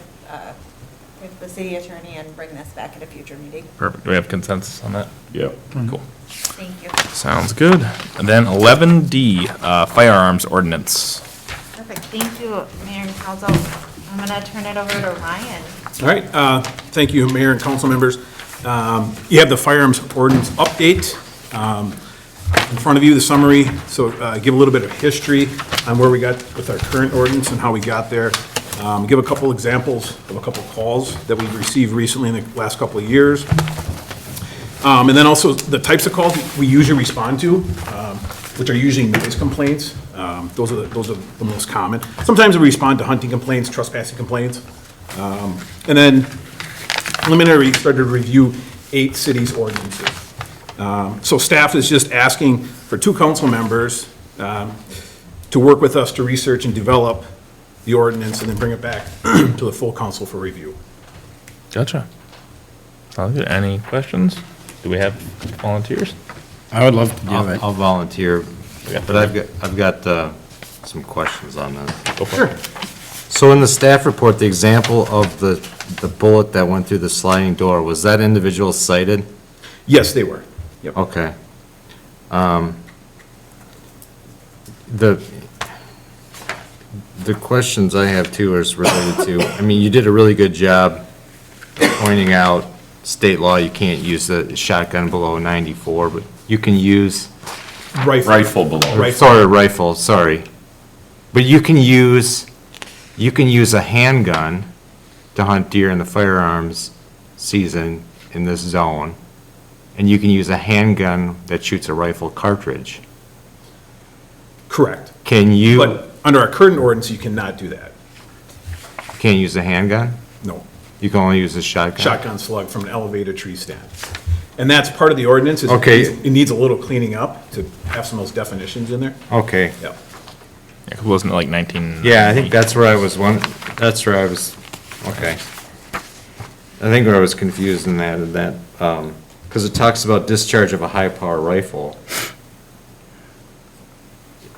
the city attorney and bring this back at a future meeting. Perfect. Do we have consensus on that? Yep. Cool. Thank you. Sounds good. And then 11D, Firearms Ordinance. Perfect. Thank you, Mayor and Council. I'm going to turn it over to Ryan. All right, thank you, Mayor and council members. You have the firearms ordinance update in front of you, the summary, so give a little bit of history on where we got with our current ordinance and how we got there. Give a couple examples of a couple calls that we've received recently in the last couple of years. And then also the types of calls we usually respond to, which are usually noise complaints. Those are the most common. Sometimes we respond to hunting complaints, trespassing complaints. And then preliminary started to review 8 cities' ordinances. So staff is just asking for 2 council members to work with us to research and develop the ordinance and then bring it back to the full council for review. Gotcha. Sounds good. Any questions? Do we have volunteers? I would love to do it. I'll volunteer, got but I've got some questions on this. Go for it. So in the staff report, the example of the bullet that went through the sliding door, was that individual cited? Yes, they were. Yep. Okay. The questions I have too is related to, I mean, you did a really good job pointing out state law, you can't use the shotgun below 94, but you can use, Rifle below. sorry, rifle, sorry. But you can use a handgun to hunt deer in the firearms season in this zone, and you can use a handgun that shoots a rifle cartridge. Correct. Can you, But under our current ordinance, you cannot do that. can't use a handgun? No. You can only use a shotgun? Shotgun slug from an elevated tree stand. And that's part of the ordinance. is Okay. It needs a little cleaning up to have some of those definitions in there. Okay, Yep. Wasn't it like 19? Yeah, I think that's where I was okay. I think where I was confused in that, because it talks about discharge of a high-power rifle.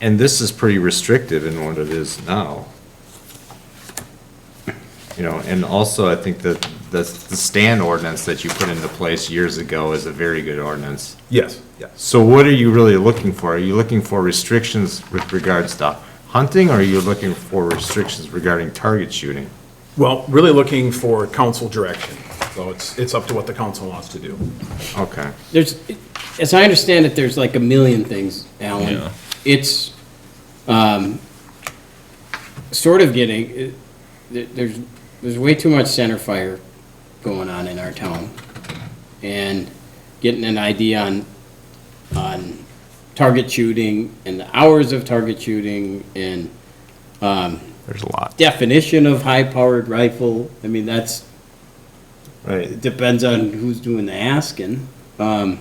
And this is pretty restrictive in what it is now. You know, and also I think that the stand ordinance that you put into place years ago is a very good ordinance. Yes, yes. So what are you really looking for? Are you looking for restrictions with regards to hunting, or are you looking for restrictions regarding target shooting? Well, really looking for council direction, so it's up to what the council wants to do. Okay. There's, as I understand it, there's like a million things, Alan. Yeah. It's, sort of getting, there's way too much center fire going on in our town. And getting an idea on target shooting and the hours of target shooting and, There's a lot. definition of high-powered rifle. I mean, that's, Right. it depends on who's doing the asking. And,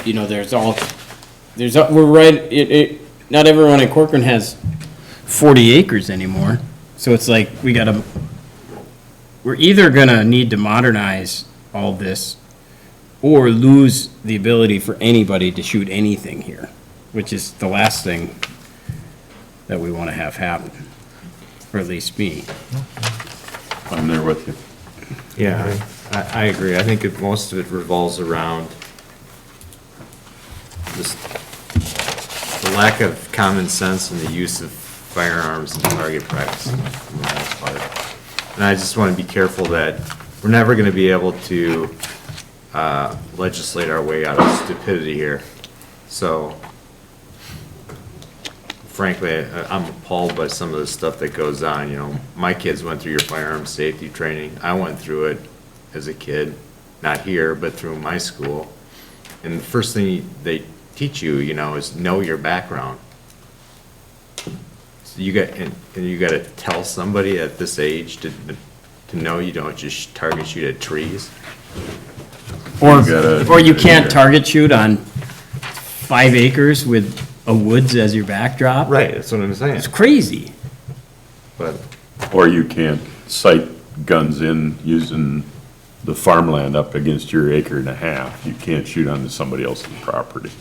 you know, we're right, not everyone in Corcoran has 40 acres anymore. So it's like, we're either gonna need to modernize all this or lose the ability for anybody to shoot anything here, which is the last thing that we wanna have happen, or at least me. I'm there with you. Yeah, I agree. I think most of it revolves around just the lack of common sense in the use of firearms and target practice for the most part. And I just want to be careful that we're never going to be able to legislate our way out of stupidity here. So frankly, I'm appalled by some of the stuff that goes on, you know. My kids went through your firearms safety training. I went through it as a kid, not here, but through my school. And the first thing they teach you, you know, is know your background. So you got to tell somebody at this age to know you don't just target shoot at trees. Or you can't target shoot on 5 acres with a woods as your backdrop. Right, that's what I'm saying. It's crazy. But Or you can't sight guns in using the farmland up against your acre and a half. You can't shoot onto somebody else's property.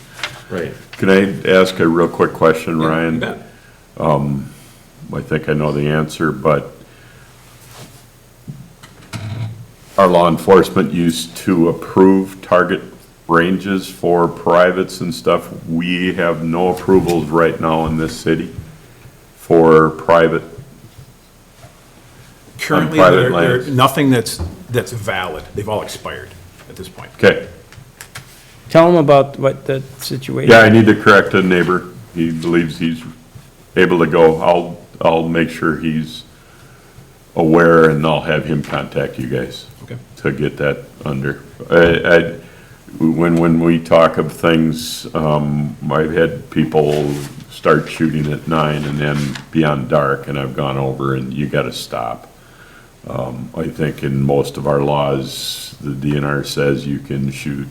right. Can I ask a real quick question, Ryan? You bet. I think I know the answer, but our law enforcement used to approve target ranges for privates and stuff. We have no approvals right now in this city for private. Currently, private there's lands. nothing that's valid. They've all expired at this point. Okay, Tell them about what the situation. yeah, I need to correct a neighbor. He believes he's able to go. I'll make sure he's aware and I'll have him contact you guys. Okay. To get that under. When we talk of things, I've had people start shooting at 9 and then beyond dark, and I've gone over and you gotta stop. I think in most of our laws, the DNR says you can shoot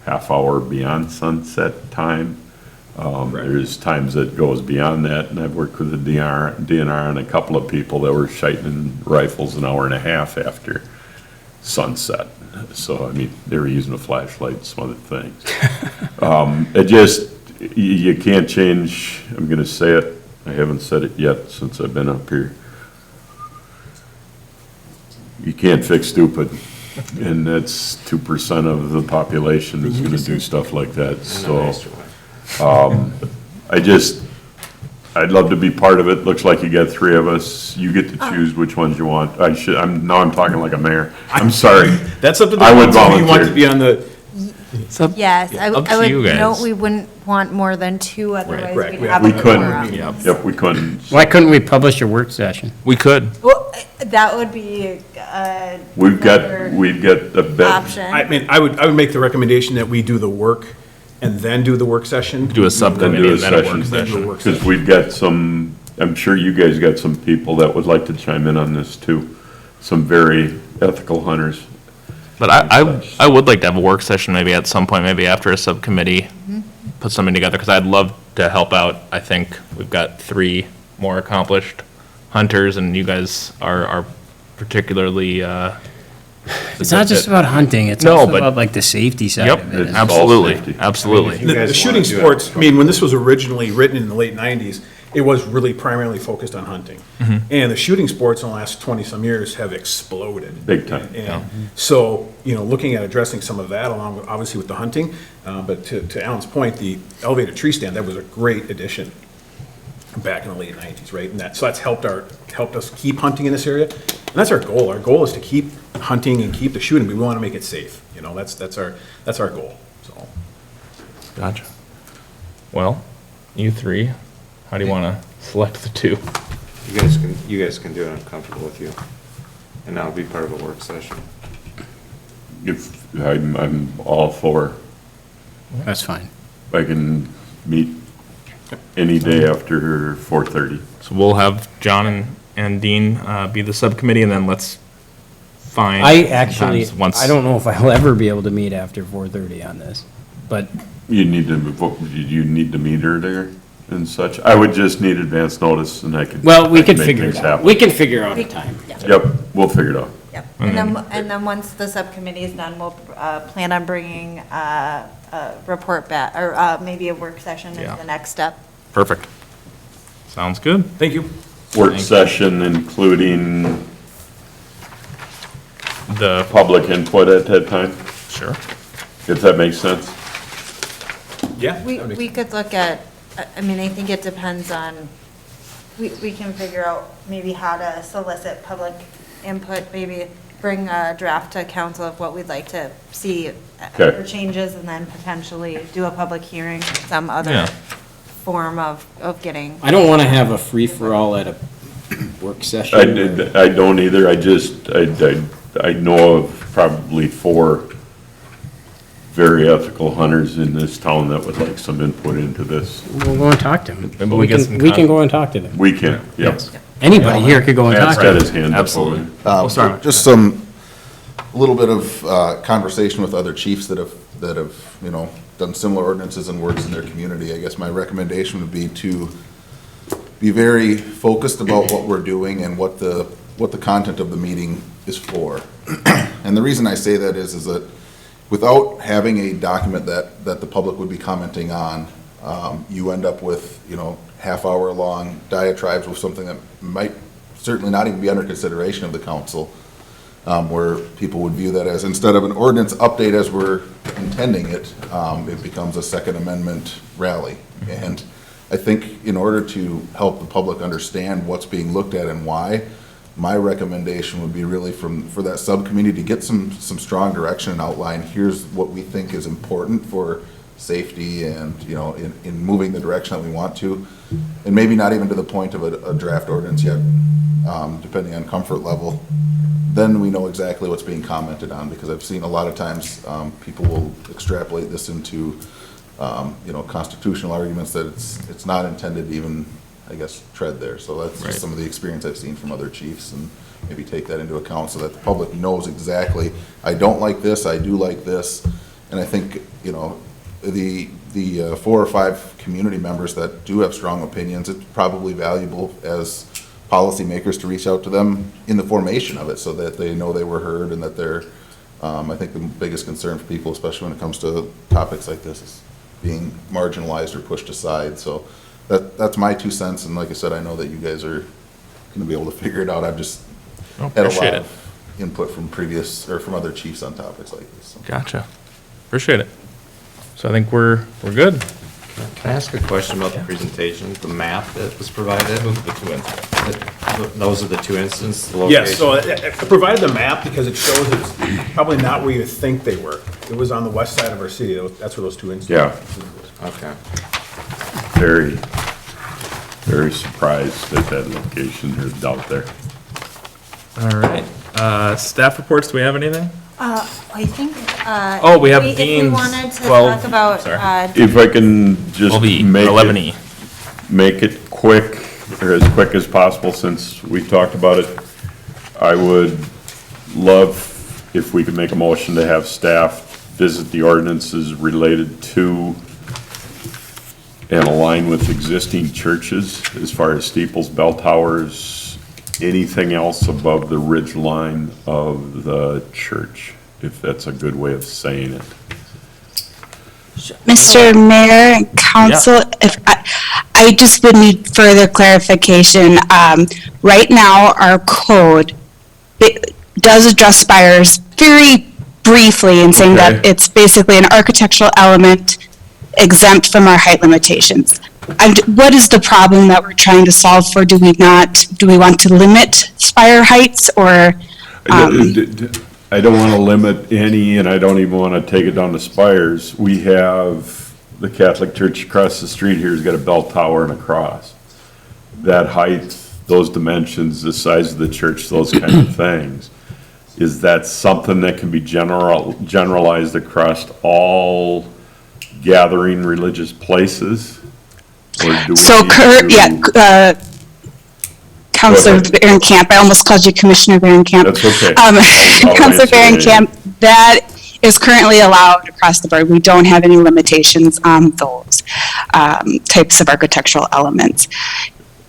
half hour beyond sunset time. There's times that goes beyond that, and I've worked with the DNR on a couple of people that were shooting rifles an hour and a half after sunset. So, I mean, they were using a flashlight and some other things. It just, you can't change, I'm gonna say it, I haven't said it yet since I've been up here. You can't fix stupid, and that's 2% of the population is gonna do stuff like that, so. I'd love to be part of it. Looks like you got 3 of us. You get to choose which ones you want. Now I'm talking like a mayor. I'm sorry. That's up to the I would council. You want volunteer. to be on the, Yes, I up to would you guys. note we wouldn't want more than 2, otherwise correct. we'd have We a couldn't, quorum. yep, we couldn't. Why couldn't we publish a work session? We could. Well, that would be We've another got a bet. option. I mean, I would make the recommendation that we do the work and then do the work session. Do a Then subcommittee do a and then a work session, Then do a session. work because session. we've got some, I'm sure you guys got some people that would like to chime in on this too. Some very ethical hunters. But I would like to have a work session maybe at some point, maybe after a subcommittee put something together, because I'd love to help out. I think we've got 3 more accomplished hunters, and you guys are particularly, It's not just about hunting, it's No, also but- about like the safety side Yep, of it. It's all absolutely, safety. absolutely. The shooting sports, I mean, when this was originally written in the late 90s, it was really primarily focused on hunting. And the shooting sports in the last 20-some years have exploded. Big time. And so, looking at addressing some of that along with, obviously with the hunting, but to Alan's point, the elevated tree stand, that was a great addition back in the late 90s, right? And so that's helped us keep hunting in this area. And that's our goal. Our goal is to keep hunting and keep the shooting, but we want to make it safe. That's our goal, so. Gotcha. Well, you 3, how do you want to select the 2? You guys can do it, I'm comfortable with you. And that'll be part of a work session. If, I'm all for, That's fine. I can meet any day after 4:30. So we'll have John and Dean be the subcommittee, and then let's find. I actually, sometimes once- I don't know if I'll ever be able to meet after 4:30 on this, but You need to meet her there and such. I would just need advance notice and I could. well, we I could make figure things it out. happen. We can figure out a time. Yep, we'll figure it out. Yep. And then once the subcommittee is done, we'll plan on bringing a report back, or maybe a work session Yeah. as the next step. Perfect. Sounds good. Thank you. Work session including The, public input at that time, sure. if that makes sense. Yeah. We, that makes we could look at, I mean, I think it depends on, we can figure out maybe how to solicit public input, maybe bring a draft to council of what we'd like to see Okay. for changes, and then potentially do a public hearing, some other Yeah. form of getting. I don't want to have a free-for-all at a work session. I don't either, I know of probably 4 very ethical hunters in this town that would like some input into this. We'll go and talk to them. Maybe we get some We can go and talk to them. We can, yep. Anybody here could go and talk Matt's to got them. his hand up. Absolutely. over. Just a little bit of conversation with other chiefs that have, done similar ordinances and works in their community. I guess my recommendation would be to be very focused about what we're doing and what the content of the meeting is for. And the reason I say that is that without having a document that the public would be commenting on, you end up with, half-hour-long diatribes with something that might certainly not even be under consideration of the council, where people would view that as, instead of an ordinance update as we're intending it, it becomes a Second Amendment rally. And I think in order to help the public understand what's being looked at and why, my recommendation would be really for that subcommittee to get some strong direction and outline, here's what we think is important for safety and, in moving the direction that we want to, and maybe not even to the point of a draft ordinance yet, depending on comfort level. Then we know exactly what's being commented on, because I've seen a lot of times, people will extrapolate this into, constitutional arguments that it's not intended to even, I guess, tread there. So that's Right. just some of the experience I've seen from other chiefs, and maybe take that into account so that the public knows exactly, I don't like this, I do like this. And I think, the 4 or 5 community members that do have strong opinions, it's probably valuable as policymakers to reach out to them in the formation of it, so that they know they were heard, and that they're, I think the biggest concern for people, especially when it comes to topics like this, is being marginalized or pushed aside. So that's my 2 cents, and like I said, I know that you guys are gonna be able to figure it out. I've just had a lot Appreciate it. of input from other chiefs on topics like this. So. Gotcha. Appreciate it. So I think we're good. Can I ask a question about the presentation, the map that was provided? Those are the 2 instances, the Yes, so location? I provided the map because it shows it's probably not where you think they were. It was on the west side of our city. That's where those 2 instances. Yeah. Okay. Very, very surprised at that location or out there. All right. Staff reports, do we have anything? I think, Oh, we have if we Dean's wanted to 12 talk about, sorry. If I can just 12E, make 11E. it, make it quick, or as quick as possible, since we talked about it, I would love if we could make a motion to have staff visit the ordinances related to and align with existing churches as far as steeples, bell towers, anything else above the ridge line of the church, if that's a good way of saying it. Mr. Mayor and Council, if I just would need further clarification. Right now, our code does address spires very briefly in saying that Okay. it's basically an architectural element exempt from our height limitations. What is the problem that we're trying to solve for? Do we want to limit spire heights or? I don't want to limit any, and I don't even want to take it down to spires. We have the Catholic Church across the street here has got a bell tower and a cross. That height, those dimensions, the size of the church, those kind of things. Is that something that can be generalized across all gathering religious places? Or do we So, need to- Counselor Camp, I almost called you Commissioner Camp. That's okay. I'll Counselor answer it. Camp, that is currently allowed across the board. We don't have any limitations on those types of architectural elements.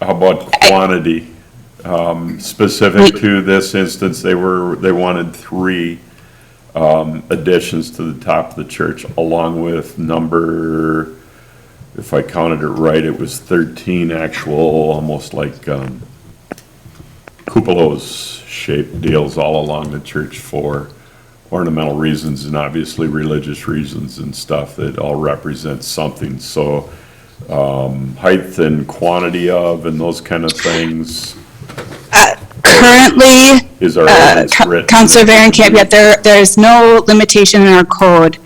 How about quantity? Specific to this instance, they wanted 3 additions to the top of the church, along with number, if I counted it right, it was 13 actual, almost like cupolas shaped deals all along the church for ornamental reasons and obviously religious reasons and stuff that all represent something. So height and quantity of and those kind of things. Currently, Is our ordinance written? Counselor Camp, yet there's no limitation in our code.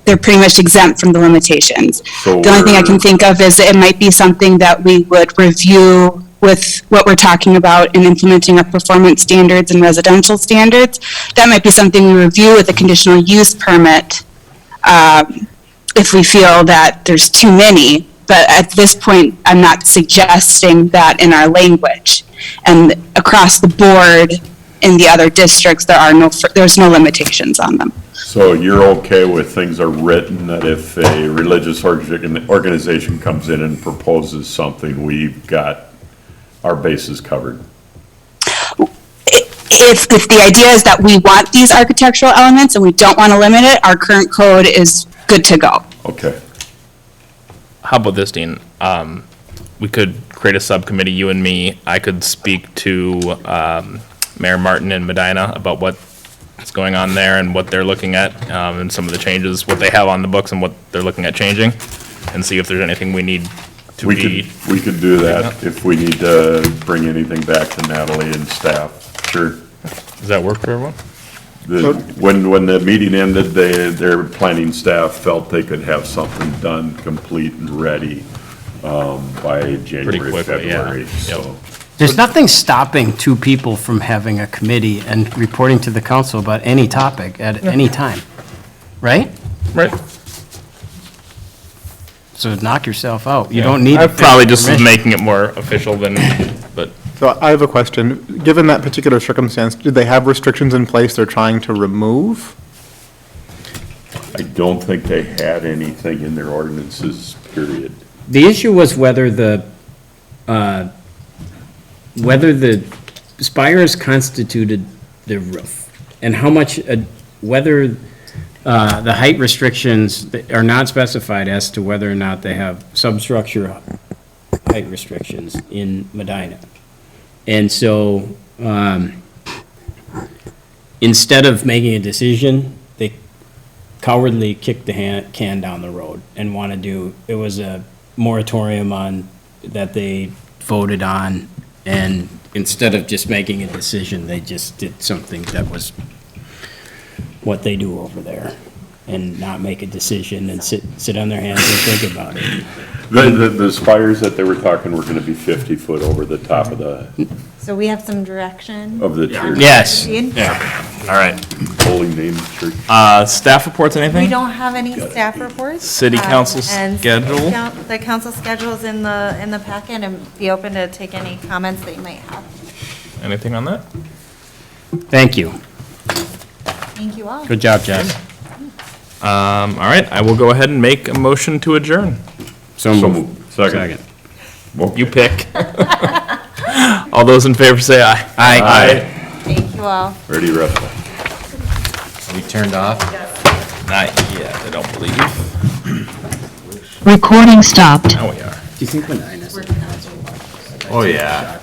They're pretty much exempt from the limitations. So The only thing I can we're- think of is it might be something that we would review with what we're talking about in implementing our performance standards and residential standards. That might be something we review with a conditional use permit if we feel that there's too many. But at this point, I'm not suggesting that in our language. And across the board in the other districts, there's no limitations on them. So you're okay with things are written, that if a religious organization comes in and proposes something, we've got our bases covered? If the idea is that we want these architectural elements and we don't want to limit it, our current code is good to go. Okay. How about this, Dean? We could create a subcommittee, you and me. I could speak to Mayor Martin and Medina about what's going on there and what they're looking at, and some of the changes, what they have on the books and what they're looking at changing, and see if there's anything we need to be. We could do that if we need to bring anything back to Natalie and staff. Sure. Does that work for everyone? When the meeting ended, their planning staff felt they could have something done, complete and ready by January, quickly, yeah. February. Yep. So There's nothing stopping 2 people from having a committee and reporting to the council about any topic at any time, right? Right. So knock yourself out. You don't need. I probably just was permission. making it more official than, but So I have a question. Given that particular circumstance, do they have restrictions in place they're trying to remove? I don't think they had anything in their ordinances, period. The issue was whether the spires constituted the roof, and how much, whether the height restrictions that are not specified as to whether or not they have substructure height restrictions in Medina. And so, instead of making a decision, they cowardly kicked the can down the road and want to do, it was a moratorium on, that they voted on, and instead of just making a decision, they just did something that was what they do over there, and not make a decision and sit on their hands and think about it. The spires that they were talking were gonna be 50 foot over the top of So we have some direction. the church. Yes. Dean? all right. Holy name church. Staff reports, We anything? don't have any staff reports. City council and schedule? The council schedule's in the packet, and be open to take any comments that you might have. Anything on that? Thank you. Thank you all. Good job, Jess. All right, I will go ahead and make a motion to adjourn. So moved. Second. You pick. All those in favor say aye. Aye. Thank you all. Ready, rest. We turned off? Not yet, I don't believe. Recording stopped. Now we are. Do you think when Ines? Oh, yeah.